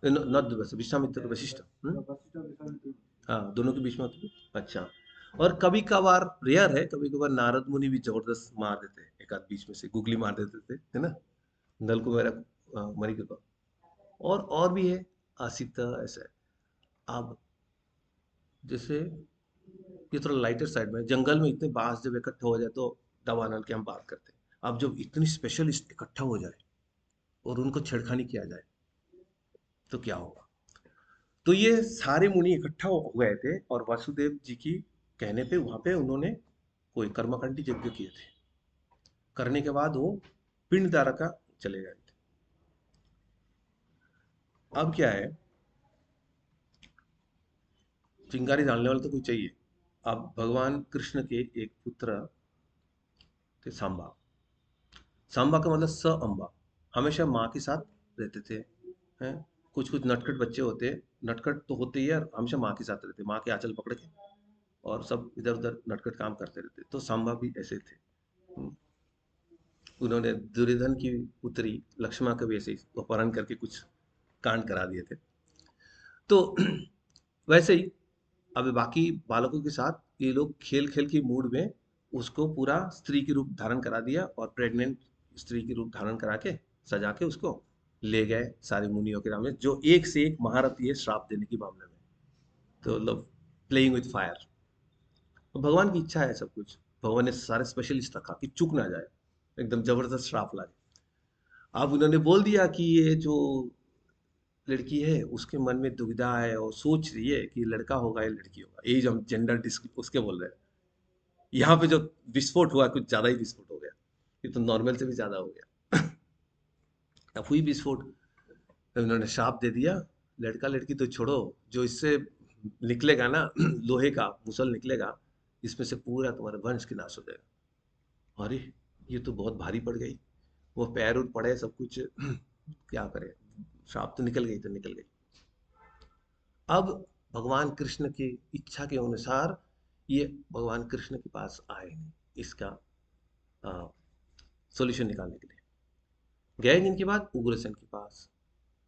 नॉट दुर्वासा, विश्वामित्र, वशिष्ठ। हाँ, दोनों के बीच में होती थी। अच्छा। और कभी कभार, रेयर है, कभी कभार नारद मुनि भी जबरदस्त मार देते हैं, एक आध बीच में से गुगली मार देते थे, है ना। नल को मेरा मणि कृपा। और भी है, आसिता, ऐसा है। अब जैसे ये थोड़ा लाइटर साइड में, जंगल में इतने बांस जब इकट्ठा हो जाए तो दावानल की हम बात करते हैं। अब जब इतनी स्पेशलिस्ट इकट्ठा हो जाए और उनको छेड़खानी किया जाए तो क्या होगा। तो ये सारे मुनि इकट्ठा हो गए थे और वासुदेव जी की कहने पे वहां पे उन्होंने कोई कर्मकांडी यज्ञ किए थे। करने के बाद वो पिंड द्वारका चले गए थे। अब क्या है, चिंगारी डालने वाला तो कोई चाहिए। अब भगवान कृष्ण के एक पुत्र थे, सांबा। सांबा का मतलब स अंबा, हमेशा माँ के साथ रहते थे। हैं, कुछ कुछ नटखट बच्चे होते हैं, नटखट तो होते ही है, और हमेशा माँ के साथ रहते, माँ के आंचल पकड़ के और सब इधर उधर नटखट काम करते रहते। तो सांबा भी ऐसे थे। हम्म, उन्होंने दुर्योधन की पुत्री लक्ष्मण का भी ऐसे ही अपहरण करके कुछ कांड करा दिए थे। तो वैसे ही अब बाकी बालकों के साथ ये लोग खेल खेल के मूड में उसको पूरा स्त्री की रूप धारण करा दिया और प्रेग्नेंट स्त्री की रूप धारण करा के सजा के उसको ले गए सारे मुनियों के सामने, जो एक से एक महारथी है श्राप देने के मामले में। तो मतलब प्लेइंग विथ फायर। तो भगवान की इच्छा है सब कुछ। भगवान ने सारे स्पेशलिस्ट रखा कि चूक ना जाए, एकदम जबरदस्त श्राप लागे। अब उन्होंने बोल दिया कि ये जो लड़की है उसके मन में दुविधा है और सोच रही है कि लड़का होगा या लड़की होगा, ये जो हम जेंडर डिस्क उसके बोल रहे हैं। यहाँ पे जो विस्फोट हुआ, कुछ ज्यादा ही विस्फोट हो गया, ये तो नॉर्मल से भी ज्यादा हो गया। अब हुई विस्फोट, तो उन्होंने श्राप दे दिया। लड़का लड़की तो छोड़ो, जो इससे निकलेगा ना लोहे का मुसल निकलेगा, इसमें से पूरा तुम्हारा वंश की नाश हो जाएगा। अरे, ये तो बहुत भारी पड़ गई। वो पैर उठ पड़े सब कुछ। क्या करे, श्राप तो निकल गई तो निकल गई। अब भगवान कृष्ण की इच्छा के अनुसार ये भगवान कृष्ण के पास आए इसका सॉल्यूशन निकालने के लिए। गए इनके बाद उग्रसेन के पास।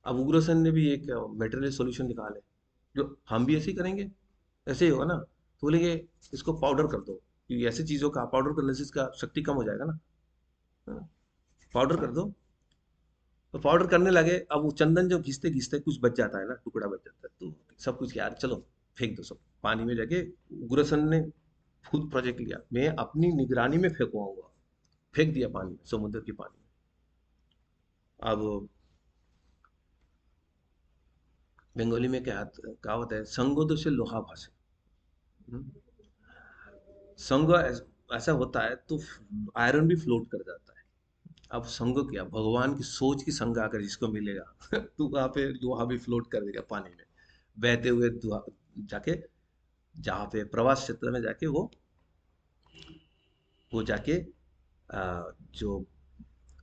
अब उग्रसेन ने भी एक मेटेरियल सॉल्यूशन निकाले, जो हम भी ऐसे ही करेंगे, ऐसे ही होगा ना। तो बोलेंगे इसको पाउडर कर दो, क्योंकि ऐसी चीजों का पाउडर करने से इसका शक्ति कम हो जाएगा ना, है ना? पाउडर कर दो। तो पाउडर करने लगे। अब वो चंदन जो घिसते घिसते कुछ बच जाता है ना, टुकड़ा बच जाता है, तो सब कुछ यार चलो फेंक दो सब पानी में। जाके उग्रसेन ने खुद प्रोजेक्ट लिया, मैं अपनी निगरानी में फेंकवाऊंगा। फेंक दिया पानी में, समुद्र के पानी में। अब बंगाली में क्या कहावत है, संगोदो से लोहा भासे। हम्म? संग ऐसा होता है तो आयरन भी फ्लोट कर जाता है। अब संग क्या, भगवान की सोच की संग आकर जिसको मिलेगा तो वहां पे लोहा भी फ्लोट कर देगा पानी में, बहते हुए जाके जहाँ पे प्रवास क्षेत्र में जाके वो जाके जो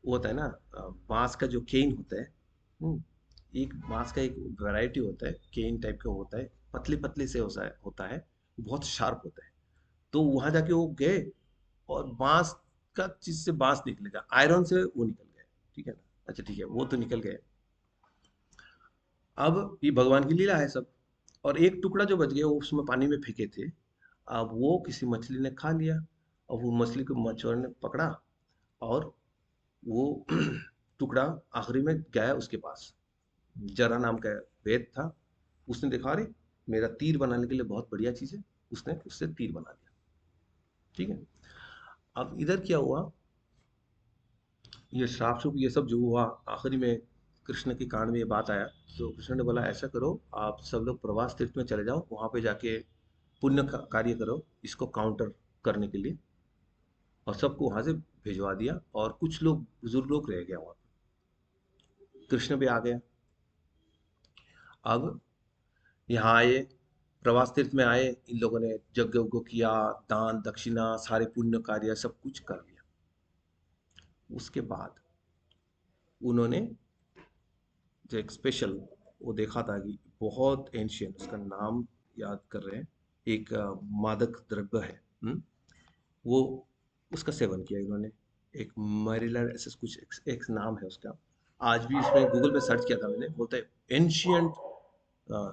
वो होता है ना, बांस का जो केन होता है। हम्म, एक बांस का एक वैरायटी होता है, केन टाइप का होता है, पतली पतली से होता है, बहुत शार्प होता है। तो वहां जाके वो गए, और बांस का चीज से बांस निकलेगा, आयरन से वो निकल गए। ठीक है ना? अच्छा ठीक है, वो तो निकल गए। अब ये भगवान की लीला है सब। और एक टुकड़ा जो बच गया वो उसमें पानी में फेंके थे, अब वो किसी मछली ने खा लिया। और वो मछली को मछुआरे ने पकड़ा, और वो टुकड़ा आखिरी में गया उसके पास। जरा नाम का वैद था। उसने देखा, अरे मेरा तीर बनाने के लिए बहुत बढ़िया चीज है। उसने उससे तीर बना लिया। ठीक है। अब इधर क्या हुआ, ये श्राप शुप ये सब जो हुआ, आखिरी में कृष्ण के कान में ये बात आया। तो कृष्ण ने बोला ऐसा करो, आप सब लोग प्रवास तीर्थ में चले जाओ, वहां पे जाके पुण्य कार्य करो इसको काउंटर करने के लिए। और सबको वहां से भिजवा दिया, और कुछ लोग बुजुर्ग लोग रह गया वहां पे। कृष्ण भी आ गया। अब यहाँ आए, प्रवास तीर्थ में आए, इन लोगों ने यज्ञ उज्ञ किया, दान दक्षिणा सारे पुण्य कार्य सब कुछ कर लिया। उसके बाद उन्होंने जो एक स्पेशल वो देखा था कि बहुत एंशियंट, उसका नाम याद कर रहे हैं, एक मादक द्रव्य है। वो उसका सेवन किया इन्होंने। एक मैरिलर ऐसे कुछ एक नाम है उसका। आज भी इसमें गूगल पे सर्च किया था मैंने, बोलते हैं एंशियंट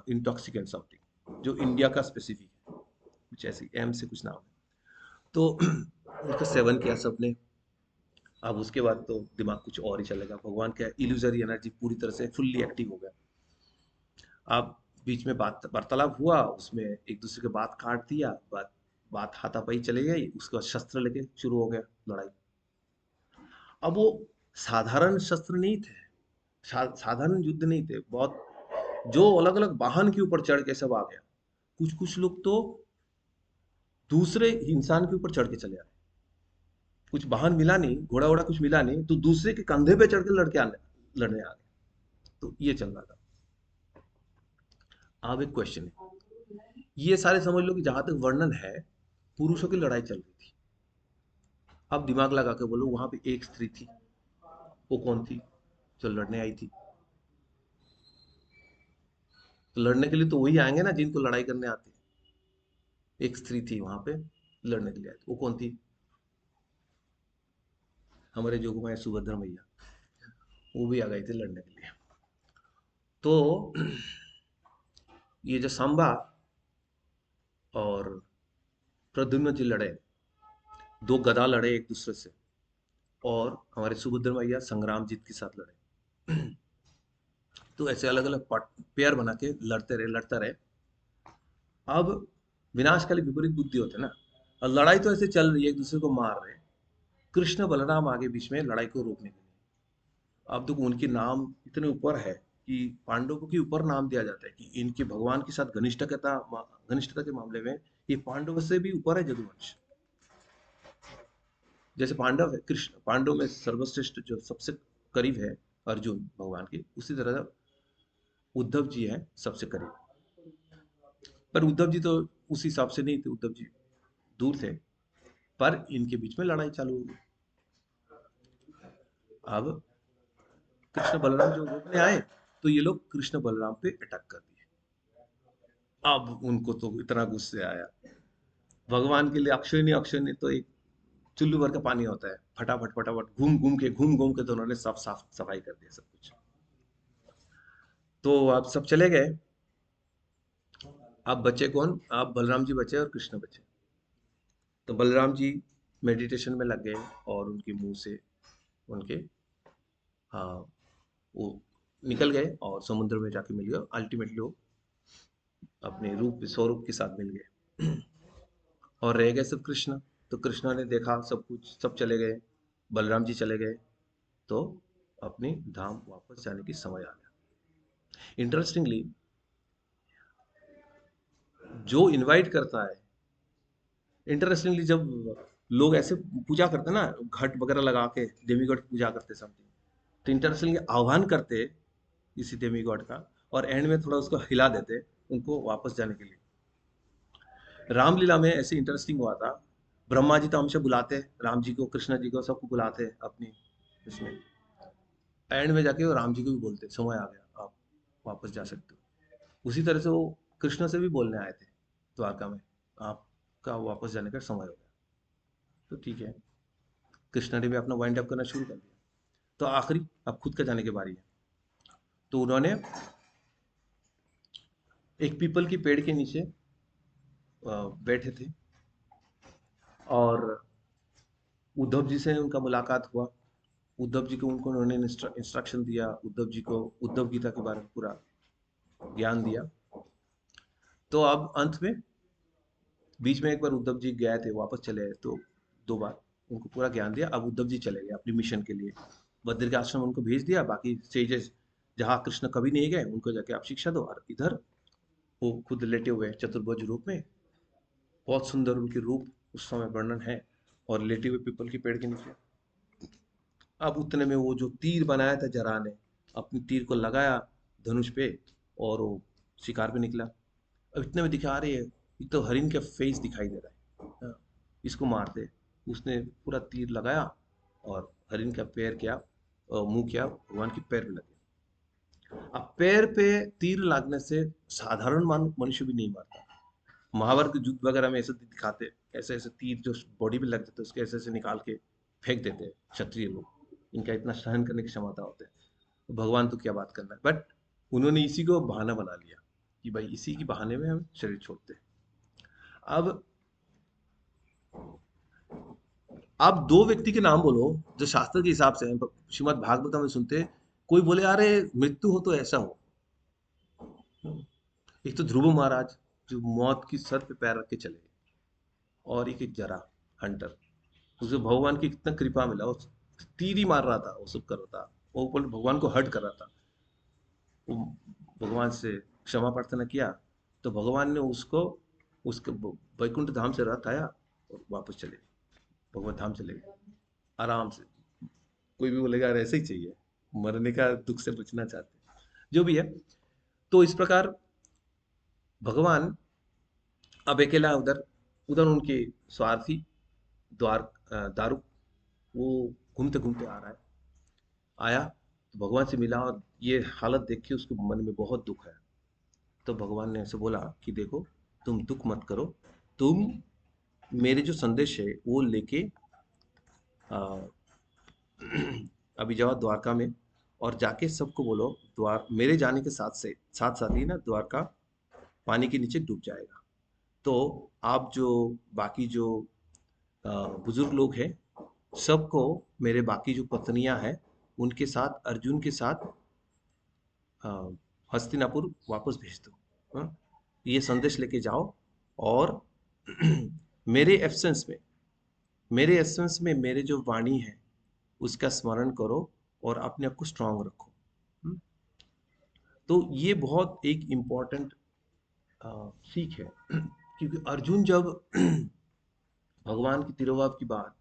इंटॉक्सिकेंट समथिंग, जो इंडिया का स्पेसिफिक है, कुछ ऐसी एम से कुछ नाम है। तो उसका सेवन किया सबने। अब उसके बाद तो दिमाग कुछ और ही चलेगा, भगवान का इल्यूजरी एनर्जी पूरी तरह से फुल्ली एक्टिव हो गया। अब बीच में बात वार्तालाप हुआ, उसमें एक दूसरे के बात काट दिया, बात बात हाथापाई चली गई, उसके बाद शस्त्र लेके शुरू हो गया लड़ाई। अब वो साधारण शस्त्र नहीं थे, साधारण युद्ध नहीं थे, बहुत जो अलग अलग वाहन के ऊपर चढ़ के सब आ गया। कुछ कुछ लोग तो दूसरे इंसान के ऊपर चढ़ के चले आए। कुछ वाहन मिला नहीं, घोड़ा वोड़ा कुछ मिला नहीं, तो दूसरे के कंधे पे चढ़ के लड़के आने लड़ने आ गए। तो ये चल रहा था। अब एक क्वेश्चन है, ये सारे समझ लो कि जहां तक वर्णन है, पुरुषों की लड़ाई चल रही थी। अब दिमाग लगा के बोलो, वहां पे एक स्त्री थी। वो कौन थी? जो लड़ने आई थी। तो लड़ने के लिए तो वही आएंगे ना जिनको लड़ाई करने आती है। एक स्त्री थी वहां पे, लड़ने के लिए आई थी। वो कौन थी? हमारे जोगमाया सुभद्रा मैया। वो भी आ गई थी लड़ने के लिए। तो ये जो सांबा और प्रद्युम्न जी लड़े, दो गधा लड़े एक दूसरे से, और हमारे सुभद्रा मैया संग्राम जीत के साथ लड़े। तो ऐसे अलग अलग पेयर बना के लड़ते रहे लड़ता रहे। अब विनाशकाली विपरीत बुद्धि होते हैं ना, और लड़ाई तो ऐसे चल रही है, एक दूसरे को मार रहे हैं। कृष्ण बलराम आगे बीच में लड़ाई को रोकने के लिए। अब देखो उनके नाम इतने ऊपर है कि पांडवों के ऊपर नाम दिया जाता है कि इनके भगवान के साथ घनिष्ठता के मामले में ये पांडव से भी ऊपर है यदुवंश। जैसे पांडव है, कृष्ण पांडव में सर्वश्रेष्ठ जो सबसे करीब है अर्जुन भगवान के, उसी तरह उद्धव जी है सबसे करीब। पर उद्धव जी तो उस हिसाब से नहीं थे, उद्धव जी दूर थे। पर इनके बीच में लड़ाई चालू हो गई। अब कृष्ण बलराम जो रोकने आए, तो ये लोग कृष्ण बलराम पे अटैक कर दिए। अब उनको तो इतना गुस्से आया। भगवान के लिए अक्षय नहीं, अक्षय नहीं तो एक चुल्लू भर का पानी होता है, फटाफट फटाफट घूम घूम के दोनों ने सब साफ सफाई कर दिया सब कुछ। तो आप सब चले गए। अब बचे कौन? आप बलराम जी बचे और कृष्ण बचे। तो बलराम जी मेडिटेशन में लग गए और उनके मुंह से उनके हाँ वो निकल गए और समुद्र में जाके मिल गए। अल्टीमेटली वो अपने रूप स्वरूप के साथ मिल गए। और रह गए सब कृष्ण। तो कृष्णा ने देखा सब कुछ, सब चले गए, बलराम जी चले गए। तो अपनी धाम वापस जाने की समय आ गया। इंटरेस्टिंगली, जो इनवाइट करता है, इंटरेस्टिंगली जब लोग ऐसे पूजा करते हैं ना, घट वगैरह लगा के डेमीगॉड की पूजा करते समथिंग, तो इंटरेस्टिंगली आह्वान करते इसी डेमीगॉड का, और एंड में थोड़ा उसको हिला देते उनको वापस जाने के लिए। रामलीला में ऐसे इंटरेस्टिंग हुआ था। ब्रह्मा जी तो हमेशा बुलाते हैं राम जी को, कृष्ण जी को, सबको बुलाते हैं अपनी इसमें। एंड में जाके वो राम जी को भी बोलते समय आ गया, आप वापस जा सकते हो। उसी तरह से वो कृष्ण से भी बोलने आए थे द्वारका में, आपका वापस जाने का समय हो गया। तो ठीक है, कृष्ण ने भी अपना वाइंड अप करना शुरू कर दिया। तो आखिरी अब खुद का जाने की बारी है। तो उन्होंने एक पीपल की पेड़ के नीचे बैठे थे, और उद्धव जी से उनका मुलाकात हुआ। उद्धव जी को उन्होंने इंस्ट्रक्शन दिया, उद्धव जी को उद्धव गीता के बारे में पूरा ज्ञान दिया। तो अब अंत में बीच में एक बार उद्धव जी गए थे, वापस चले आए, तो दो बार उनको पूरा ज्ञान दिया। अब उद्धव जी चले गए अपनी मिशन के लिए, बद्रिक आश्रम उनको भेज दिया। बाकी सेजेस जहाँ कृष्ण कभी नहीं गए उनको जाके आप शिक्षा दो। और इधर वो खुद लेटे हुए हैं चतुर्भुज रूप में, बहुत सुंदर उनके रूप उस समय वर्णन है, और लेटे हुए पीपल के पेड़ के नीचे। अब उतने में वो जो तीर बनाया था जरा ने, अपनी तीर को लगाया धनुष पे, और वो शिकार पे निकला। अब इतने में दिखा रही है, ये तो हरिण का फेस दिखाई दे रहा है, हाँ, इसको मार दे। उसने पूरा तीर लगाया और हरिण का पैर किया, मुंह किया भगवान के पैर पे लगे। अब पैर पे तीर लागने से साधारण मनुष्य भी नहीं मारता। महाभारत के युद्ध वगैरह में ऐसे दिखाते, ऐसे ऐसे तीर जो बॉडी पे लग जाते उसके ऐसे ऐसे निकाल के फेंक देते हैं क्षत्रिय लोग। इनका इतना सहन करने की क्षमता होता है, तो भगवान तो क्या बात करना है। बट उन्होंने इसी को बहाना बना लिया कि भाई इसी की बहाने में हम शरीर छोड़ते हैं। अब आप दो व्यक्ति के नाम बोलो जो शास्त्र के हिसाब से श्रीमद् भागवत में सुनते हैं। कोई बोले अरे मृत्यु हो तो ऐसा हो। एक तो ध्रुव महाराज जो मौत की सर पे पैर रख के चले गए, और एक जरा हंटर, उसे भगवान की कितना कृपा मिला, वो तीर ही मार रहा था, वो सब कर रहा था, वो ऊपर भगवान को हर्ट कर रहा था। वो भगवान से क्षमा प्रार्थना किया, तो भगवान ने उसको उसके वैकुंठ धाम से रथ आया और वापस चले गए, भगवत धाम चले गए आराम से। कोई भी बोलेगा अरे ऐसे ही चाहिए, मरने का दुख से बचना चाहते हैं, जो भी है। तो इस प्रकार भगवान अब अकेला उधर, उधर उनके स्वार्थी दारू, वो घूमते घूमते आ रहा है, आया तो भगवान से मिला, और ये हालत देख के उसके मन में बहुत दुख है। तो भगवान ने ऐसे बोला कि देखो, तुम दुख मत करो, तुम मेरे जो संदेश है वो लेके आ, अभी जाओ द्वारका में, और जाके सबको बोलो द्वार मेरे जाने के साथ साथ ही ना द्वारका पानी के नीचे डूब जाएगा। तो आप जो बाकी जो बुजुर्ग लोग हैं, सबको, मेरे बाकी जो पत्नियां हैं उनके साथ, अर्जुन के साथ हस्तिनापुर वापस भेज दो। हाँ? ये संदेश लेके जाओ, और मेरे मेरे एब्सेंस में मेरे जो वाणी है उसका स्मरण करो और अपने आप को स्ट्रांग रखो। हम्म? तो ये बहुत एक इम्पॉर्टेंट सीख है क्योंकि अर्जुन जब भगवान की तिरोभाव की बात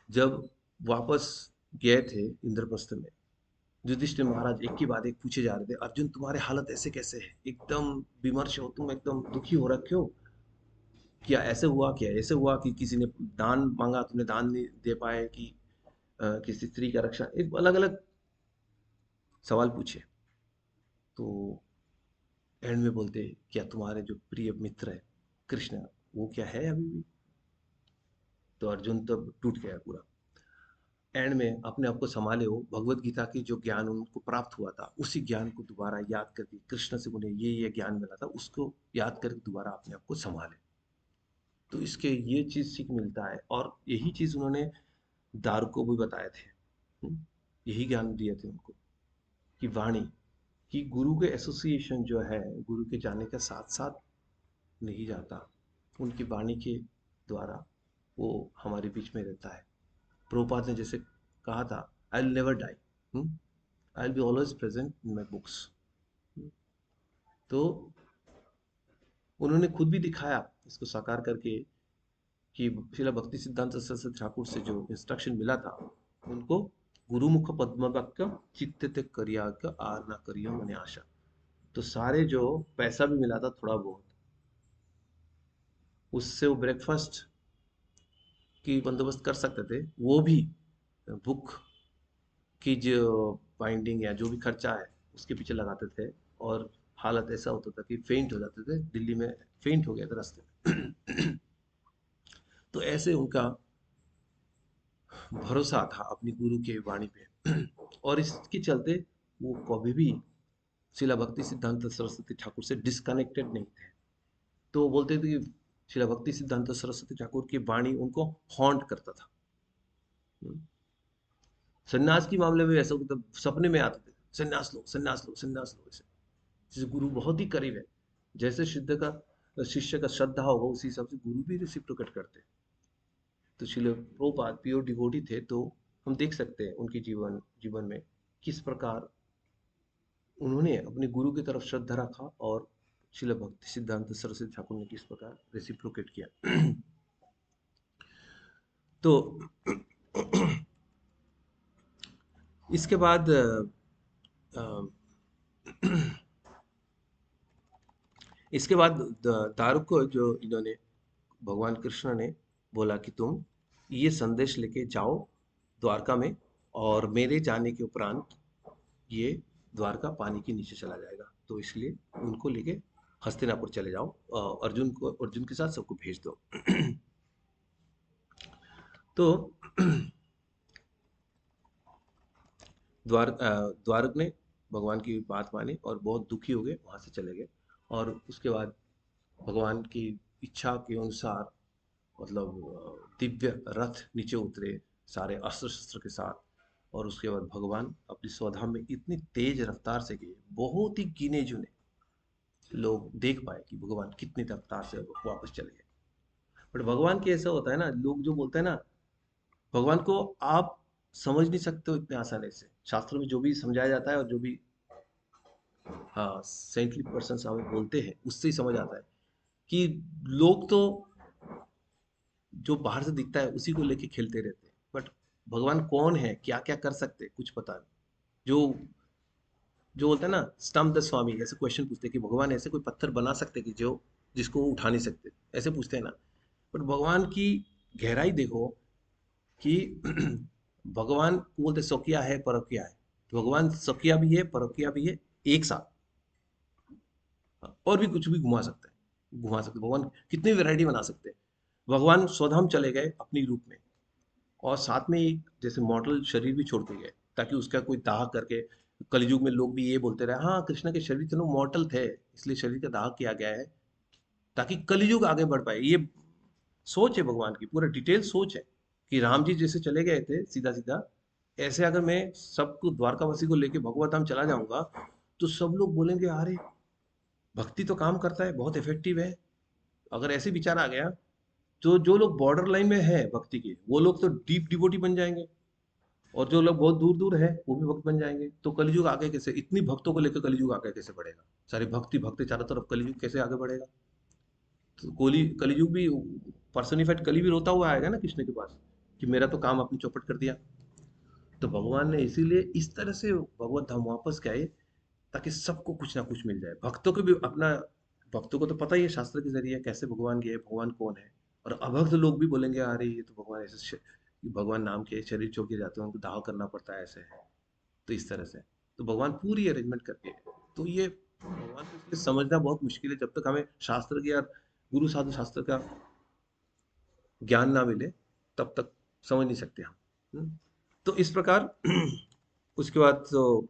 जब वापस गए थे इंद्रप्रस्थ में, युधिष्ठिर महाराज एक के बाद एक पूछे जा रहे थे, अर्जुन तुम्हारे हालत ऐसे कैसे है, एकदम विमर्श हो, तुम एकदम दुखी हो रखे हो, क्या ऐसे हुआ, क्या ऐसे हुआ कि किसी ने दान मांगा तुमने दान नहीं दे पाए, कि किसी स्त्री का रक्षा, एक अलग अलग सवाल पूछे। तो एंड में बोलते क्या तुम्हारे जो प्रिय मित्र है कृष्ण, वो क्या है अभी भी? तो अर्जुन तब टूट गया पूरा। एंड में अपने आप को संभाले, हो भगवत गीता की जो ज्ञान उनको प्राप्त हुआ था उसी ज्ञान को दोबारा याद करके, कृष्ण से उन्हें ये ज्ञान मिला था उसको याद करके दोबारा अपने आप को संभाले। तो इसके ये चीज सीख मिलता है, और यही चीज उन्होंने दारू को भी बताए थे। यही ज्ञान दिए थे उनको कि वाणी, कि गुरु के एसोसिएशन जो है, गुरु के जाने के साथ साथ नहीं जाता, उनकी वाणी के द्वारा वो हमारे बीच में रहता है। प्रभुपाद ने जैसे कहा था, I will never die, I will be always present in my books. तो उन्होंने खुद भी दिखाया इसको साकार करके कि शिला भक्ति सिद्धांत सरस्वती ठाकुर से जो इंस्ट्रक्शन मिला था उनको, गुरुमुख पद्म वाक्य चित्त ते करिया का आर ना करियो मने आशा। तो सारे जो पैसा भी मिला था थोड़ा बहुत, उससे वो ब्रेकफास्ट की बंदोबस्त कर सकते थे, वो भी बुक की जो बाइंडिंग या जो भी खर्चा है उसके पीछे लगाते थे। और हालत ऐसा होता था कि फेंट हो जाते थे, दिल्ली में फेंट हो गया था रास्ते में। तो ऐसे उनका भरोसा था अपनी गुरु के वाणी पे। और इसके चलते वो कभी भी शिला भक्ति सिद्धांत सरस्वती ठाकुर से डिस्कनेक्टेड नहीं थे। तो वो बोलते थे कि शिला भक्ति सिद्धांत सरस्वती ठाकुर की वाणी उनको हॉन्ट करता था। सन्यास के मामले में ऐसा मतलब सपने में आते थे, सन्यास लो सन्यास लो सन्यास लो, ऐसे जैसे गुरु बहुत ही करीब है, जैसे शिष्य का श्रद्धा होगा उसी हिसाब से गुरु भी रेसिप्रोकेट करते हैं। तो श्रील प्रभुपाद प्योर डिवोटी थे, तो हम देख सकते हैं उनके जीवन में किस प्रकार उन्होंने अपने गुरु की तरफ श्रद्धा रखा, और शिल भक्ति सिद्धांत सरस्वती ठाकुर ने किस प्रकार रेसिप्रोकेट किया। तो इसके बाद इसके बाद दारुक को जो इन्होंने, भगवान कृष्ण ने बोला कि तुम ये संदेश लेके जाओ द्वारका में, और मेरे जाने के उपरांत ये द्वारका पानी के नीचे चला जाएगा, तो इसलिए उनको लेके हस्तिनापुर चले जाओ, अर्जुन के साथ सबको भेज दो। तो द्वारक ने भगवान की बात मानी और बहुत दुखी हो गए, वहां से चले गए। और उसके बाद भगवान की इच्छा के अनुसार, मतलब दिव्य रथ नीचे उतरे सारे अस्त्र शस्त्र के साथ, और उसके बाद भगवान अपनी स्वधाम में इतनी तेज रफ्तार से गए, बहुत ही गिने चुने लोग देख पाए कि भगवान कितनी रफ्तार से वापस चले गए। बट भगवान के ऐसा होता है ना, लोग जो बोलते हैं ना, भगवान को आप समझ नहीं सकते हो इतने आसानी से। शास्त्रों में जो भी समझाया जाता है और जो भी हाँ सेंटली पर्सन हमें बोलते हैं उससे ही समझ आता है कि लोग तो जो बाहर से दिखता है उसी को लेके खेलते रहते हैं, बट भगवान कौन है, क्या क्या कर सकते हैं, कुछ पता नहीं। जो जो बोलते हैं ना स्टम्प द स्वामी, ऐसे क्वेश्चन पूछते हैं कि भगवान ऐसे कोई पत्थर बना सकते कि जो जिसको वो उठा नहीं सकते, ऐसे पूछते हैं ना। बट भगवान की गहराई देखो कि भगवान को बोलते स्वकीय है परकीय है, तो भगवान स्वकीय भी है परकीय भी है एक साथ। और भी कुछ भी घुमा सकते भगवान, कितनी वैरायटी बना सकते हैं। भगवान स्वधाम चले गए अपनी रूप में, और साथ में एक जैसे मॉडल शरीर भी छोड़ के गए, ताकि उसका कोई दाह करके, कलयुग में लोग भी ये बोलते रहे हाँ कृष्ण के शरीर तो मॉडल थे इसलिए शरीर का दाह किया गया है, ताकि कलयुग आगे बढ़ पाए। ये सोच है भगवान की, पूरा डिटेल सोच है कि राम जी जैसे चले गए थे सीधा सीधा, ऐसे अगर मैं सबको द्वारकावासी को लेके भगवत धाम चला जाऊंगा, तो सब लोग बोलेंगे अरे भक्ति तो काम करता है, बहुत इफेक्टिव है। अगर ऐसे विचार आ गया जो जो लोग बॉर्डर लाइन में है भक्ति के, वो लोग तो डीप डिवोटी बन जाएंगे, और जो लोग बहुत दूर दूर है वो भी भक्त बन जाएंगे। तो कलयुग आगे कैसे, इतनी भक्तों को लेकर कलयुग आगे कैसे बढ़ेगा? सारी भक्ति भक्ति चारों तरफ, कलयुग कैसे आगे बढ़ेगा? तो कोली कलयुग भी, पर्सोनिफाइड कली भी रोता हुआ आएगा ना कृष्ण के पास, कि मेरा तो काम अपनी चौपट कर दिया। तो भगवान ने इसीलिए इस तरह से भगवत धाम वापस गए, ताकि सबको कुछ ना कुछ मिल जाए। भक्तों को भी अपना, भक्तों को तो पता ही है शास्त्र के जरिए कैसे भगवान गए, भगवान कौन है। और अभक्त लोग भी बोलेंगे अरे ये तो भगवान ऐसे भगवान नाम के शरीर छोड़ के जाते हैं, उनको दाह करना पड़ता है, ऐसे है। तो इस तरह से तो भगवान पूरी अरेंजमेंट करके, तो ये भगवान को इसलिए समझना बहुत मुश्किल है, जब तक हमें शास्त्र की या गुरु साधु शास्त्र का ज्ञान ना मिले, तब तक समझ नहीं सकते हम। तो इस प्रकार उसके बाद तो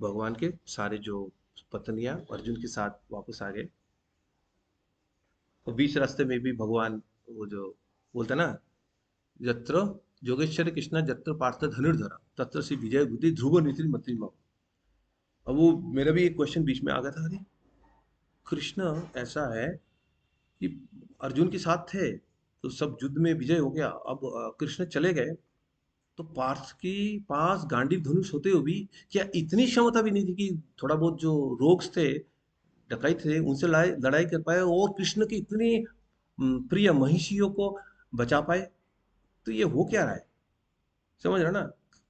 भगवान के सारे जो पत्नियां अर्जुन के साथ वापस आ गए। और बीच रास्ते में भी भगवान, वो जो बोलता ना, यत्र योगेश्वर कृष्ण जत्र पार्थ धनुर्धरा तत्र श्री विजय बुद्धि ध्रुव नीति मति। अब वो मेरा भी एक क्वेश्चन बीच में आ गया था, अरे कृष्ण ऐसा है कि अर्जुन के साथ थे तो सब युद्ध में विजय हो गया, अब कृष्ण चले गए, तो पार्थ के पास गांडीव धनुष होते हुए भी क्या इतनी क्षमता भी नहीं थी कि थोड़ा बहुत जो रोग्स थे, डकैत थे, उनसे लड़ाई लड़ाई कर पाए और कृष्ण की इतनी प्रिय महिषियों को बचा पाए? तो ये हो क्या रहा है, समझ रहे हो ना?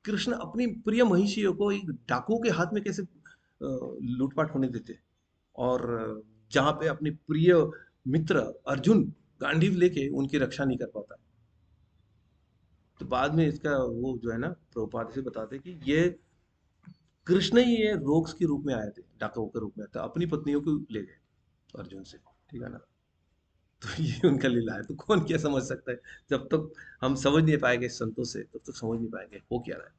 कृष्ण अपनी प्रिय महिषियों को एक डाकुओं के हाथ में कैसे लूटपाट होने देते, और जहां पे अपनी प्रिय मित्र अर्जुन गांडीव लेके उनकी रक्षा नहीं कर पाता। तो बाद में इसका वो जो है ना, प्रभुपाद से बताते कि ये कृष्ण ही ये रोग्स के रूप में आए थे, डाकुओं के रूप में, था अपनी पत्नियों को ले गए अर्जुन से, ठीक है ना? तो ये उनका लीला है, तो कौन क्या समझ सकता है? जब तक हम समझ नहीं पाएंगे संतों से, तब तक समझ नहीं पाएंगे हो क्या रहा है।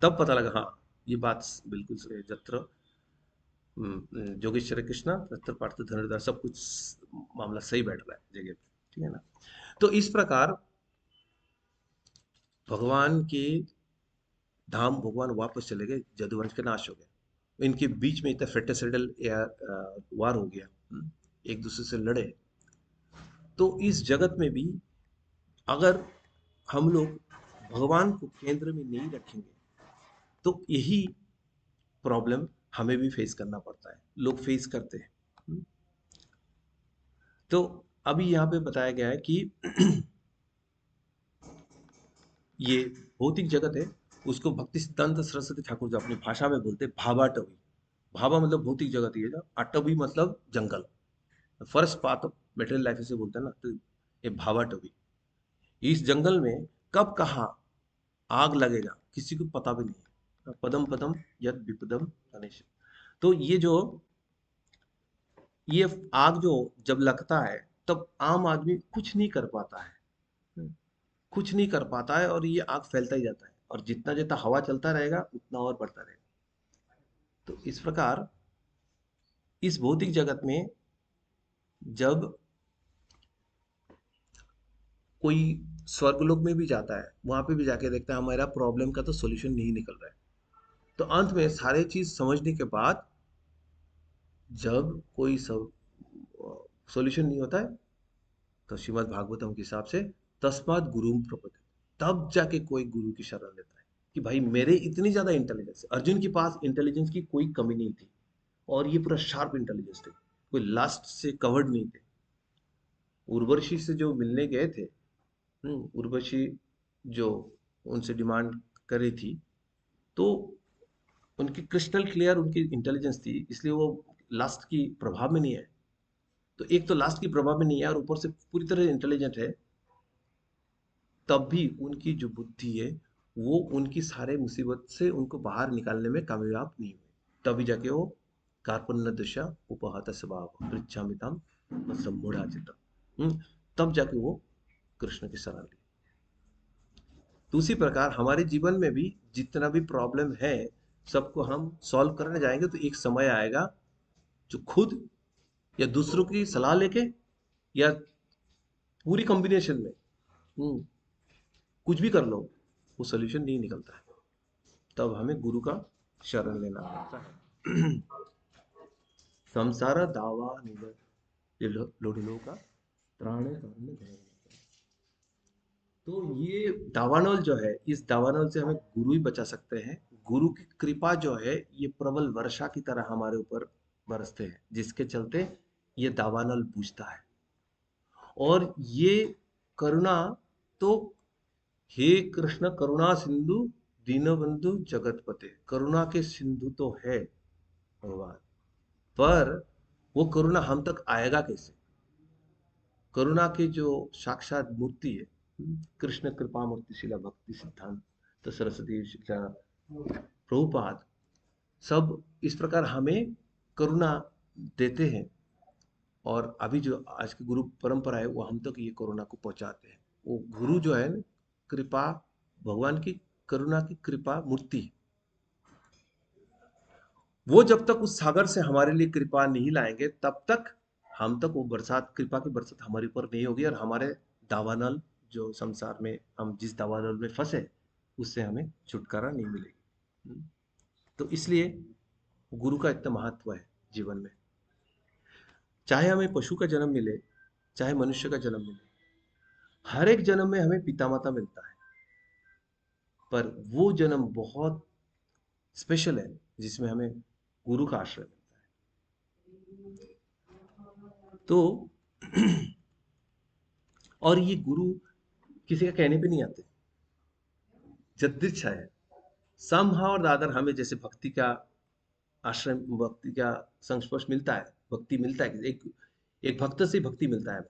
तब पता लगा हाँ, ये बात बिल्कुल सही है। जत्र जोगेश्वर कृष्णा तत्र पार्थ धनुर्धर, सब कुछ मामला सही बैठ रहा है जगह पे, ठीक है ना? तो इस प्रकार भगवान के धाम भगवान वापस चले गए, जदुवंश का नाश हो गया, इनके बीच में इतना फ्रेटिसिडल या वार हो गया, एक दूसरे से लड़े। तो इस जगत में भी अगर हम लोग भगवान को केंद्र में नहीं रखेंगे, तो यही प्रॉब्लम हमें भी फेस करना पड़ता है, लोग फेस करते हैं। तो अभी यहाँ पे बताया गया है कि ये भौतिक जगत है, उसको भक्ति सिद्धांत सरस्वती ठाकुर जो अपनी भाषा में बोलते हैं भावाटवी। भावा मतलब भौतिक जगत ही है, जो अटवी मतलब जंगल, first path of material life से बोलते हैं ना, तो ये भावाटवी। इस जंगल में कब कहाँ आग लगेगा किसी को पता भी नहीं है। पदम पदम यद विपदम गणेश। तो ये आग जो जब लगता है, तब आम आदमी कुछ नहीं कर पाता है, कुछ नहीं कर पाता है, और ये आग फैलता ही जाता है, और जितना जितना हवा चलता रहेगा उतना और बढ़ता रहेगा। तो इस प्रकार इस भौतिक जगत में जब कोई स्वर्गलोक में भी जाता है, वहां पे भी जाके देखता है हमारा प्रॉब्लम का तो सॉल्यूशन नहीं निकल रहा है। तो अंत में सारे चीज समझने के बाद जब कोई सब सॉल्यूशन नहीं होता है, तो श्रीमद् भागवतम के हिसाब से तस्मात् गुरुम प्रपद्ये, तब जाके कोई गुरु की शरण लेता है कि भाई मेरे इतनी ज्यादा इंटेलिजेंस है। अर्जुन के पास इंटेलिजेंस की कोई कमी नहीं थी, और ये पूरा शार्प इंटेलिजेंस थे, कोई लास्ट से कवर्ड नहीं थे। उर्वशी से जो मिलने गए थे, उर्वशी जो उनसे डिमांड करी थी, तो उनकी क्रिस्टल क्लियर उनकी इंटेलिजेंस थी, इसलिए वो लास्ट की प्रभाव में नहीं है। तो एक तो लास्ट की प्रभाव में नहीं है, और ऊपर से पूरी तरह इंटेलिजेंट है, तब भी उनकी जो बुद्धि है वो उनकी सारे मुसीबत से उनको बाहर निकालने में कामयाब नहीं हुए। तभी जाके वो कार्पण्य दशा उपहत स्वभाव पृच्छामितम सम्मूढ़ाचित, तब जाके वो कृष्ण की शरण ली। तो उसी प्रकार हमारे जीवन में भी जितना भी प्रॉब्लम है, सबको हम सॉल्व करने जाएंगे तो एक समय आएगा जो खुद या दूसरों की सलाह लेके या पूरी कॉम्बिनेशन में, हम्म, कुछ भी कर लो, वो सोल्यूशन नहीं निकलता है। तब हमें गुरु का शरण लेना पड़ता है। संसार दावा निधन, ये लोढ़लो का त्राणे त्राणे भय। तो ये दावानल जो है, इस दावानल से हमें गुरु ही बचा सकते हैं। गुरु की कृपा जो है ये प्रबल वर्षा की तरह हमारे ऊपर बरसते हैं, जिसके चलते ये दावानल बूझता है। और ये करुणा तो, हे कृष्ण करुणा सिंधु दीनबंधु जगतपते, करुणा के सिंधु तो है भगवान, पर वो करुणा हम तक आएगा कैसे? करुणा की जो साक्षात मूर्ति है, कृष्ण कृपा मूर्ति शिला भक्ति सिद्धांत तो सरस्वती शिला प्रभुपाद, सब इस प्रकार हमें करुणा देते हैं। और अभी जो आज की गुरु परंपरा है वो हम तक ये कोरोना को पहुंचाते हैं। वो गुरु जो है कृपा, भगवान की करुणा की कृपा मूर्ति है। वो जब तक उस सागर से हमारे लिए कृपा नहीं लाएंगे तब तक हम तक वो बरसात, कृपा की बरसात हमारे ऊपर नहीं होगी, और हमारे दावानल, जो संसार में हम जिस दावानल में फंसे उससे हमें छुटकारा नहीं मिलेगी। तो इसलिए गुरु का इतना महत्व है जीवन में। चाहे हमें पशु का जन्म मिले, चाहे मनुष्य का जन्म मिले, हर एक जन्म में हमें पिता माता मिलता है, पर वो जन्म बहुत स्पेशल है जिसमें हमें गुरु का आश्रय मिलता है। तो और ये गुरु किसी का कहने पे नहीं आते, जदृच्छा है। समहाउ और दादर हमें जैसे भक्ति का आश्रय, भक्ति का संस्पर्श मिलता है, भक्ति मिलता है, एक एक भक्त से भक्ति मिलता है।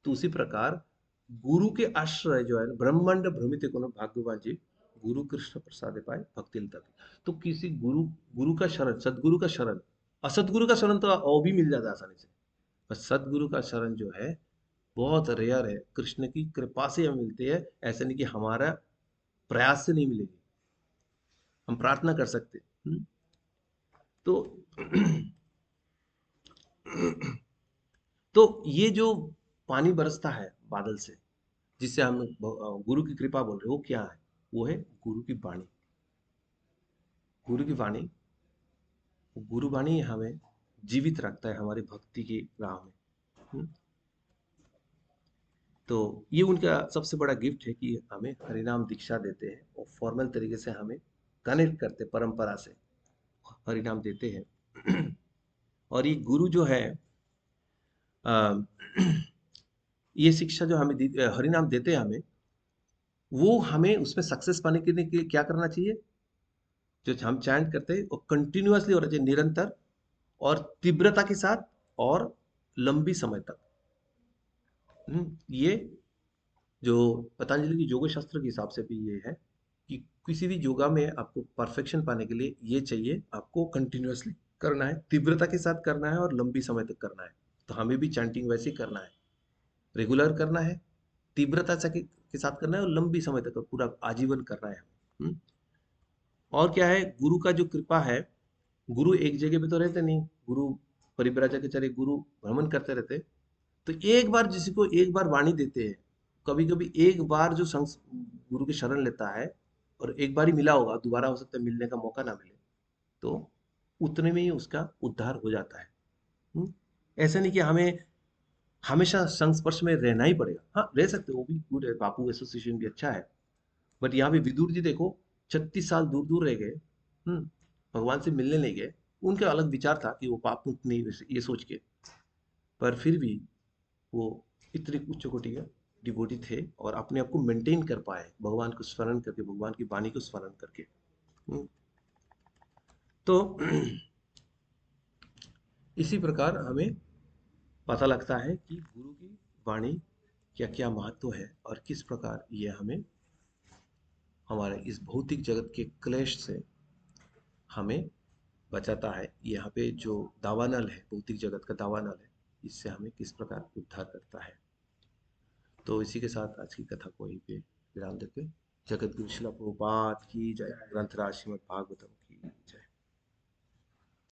तो उसी प्रकार गुरु के आश्रय जो है, ब्रह्मांड भ्रमित कोनो भाग्यवान जी, गुरु कृष्ण प्रसाद पाए भक्ति लता। तो किसी गुरु, गुरु का शरण, सदगुरु का शरण, असतगुरु का शरण तो वो भी मिल जाता है आसानी से, पर सदगुरु का शरण जो है बहुत रेयर है, कृष्ण की कृपा से हमें मिलती है। ऐसा नहीं कि हमारा प्रयास से नहीं मिलेगी, हम प्रार्थना कर सकते हैं। तो तो ये जो पानी बरसता है बादल से, जिससे हम गुरु की कृपा बोल रहे हैं, वो क्या है? वो है गुरु की वाणी। गुरु की वाणी, गुरु वाणी हमें जीवित रखता है हमारी भक्ति की राह में। हम्म, तो ये उनका सबसे बड़ा गिफ्ट है कि हमें हरिनाम दीक्षा देते हैं और फॉर्मल तरीके से हमें कनेक्ट करते, परंपरा से हरिनाम देते हैं। और ये गुरु जो है, अ, ये शिक्षा जो हमें हरिनाम देते हैं हमें, वो हमें उसमें सक्सेस पाने के लिए क्या करना चाहिए? जो हम चैंट करते हैं वो कंटिन्यूअसली होना चाहिए, निरंतर और तीव्रता के साथ और लंबी समय तक। ये जो पतंजलि की योग शास्त्र के हिसाब से भी ये है कि किसी भी योगा में आपको परफेक्शन पाने के लिए ये चाहिए, आपको कंटिन्यूअसली करना है, तीव्रता के साथ करना है और लंबी समय तक करना है। तो हमें भी चैंटिंग वैसे ही करना है, रेगुलर करना है, तीव्रता के साथ करना है और लंबी समय तक पूरा आजीवन करना है। हम्म? और क्या है, गुरु का जो कृपा है, गुरु एक जगह पे तो रहते नहीं, गुरु परिव्राजक के चले, गुरु भ्रमण करते रहते। तो एक बार जिसी को एक बार वाणी देते हैं, कभी कभी एक बार जो गुरु की शरण लेता है और एक बार ही मिला होगा, दोबारा हो सकता है मिलने का मौका ना मिले, तो उतने में ही उसका उद्धार हो जाता है। हम्म? ऐसा नहीं कि हमें हमेशा संस्पर्श में रहना ही पड़ेगा, हाँ रह सकते हो, वो भी गुड है, बापू एसोसिएशन भी अच्छा है। बट यहाँ पे विदुर जी देखो, 36 साल दूर दूर रह गए, भगवान से मिलने नहीं गए। उनका अलग विचार था कि वो पाप मुक्त नहीं, वैसे ये सोच के, पर फिर भी वो इतने उच्च कोटि के डिवोटी थे और अपने आप को मेंटेन कर पाए भगवान को स्मरण करके, भगवान की वाणी को स्मरण करके। हम्म, तो इसी प्रकार हमें पता लगता है कि गुरु की वाणी क्या क्या महत्व है और किस प्रकार ये हमें हमारे इस भौतिक जगत के क्लेश से हमें बचाता है। यहाँ पे जो दावानल है, भौतिक जगत का दावानल है, इससे हमें किस प्रकार उद्धार करता है। तो इसी के साथ आज की कथा को यहीं पे विराम देते हैं। जगत गुरु श्रील प्रभुपाद की जय। ग्रंथराज श्रीमद् भागवतम।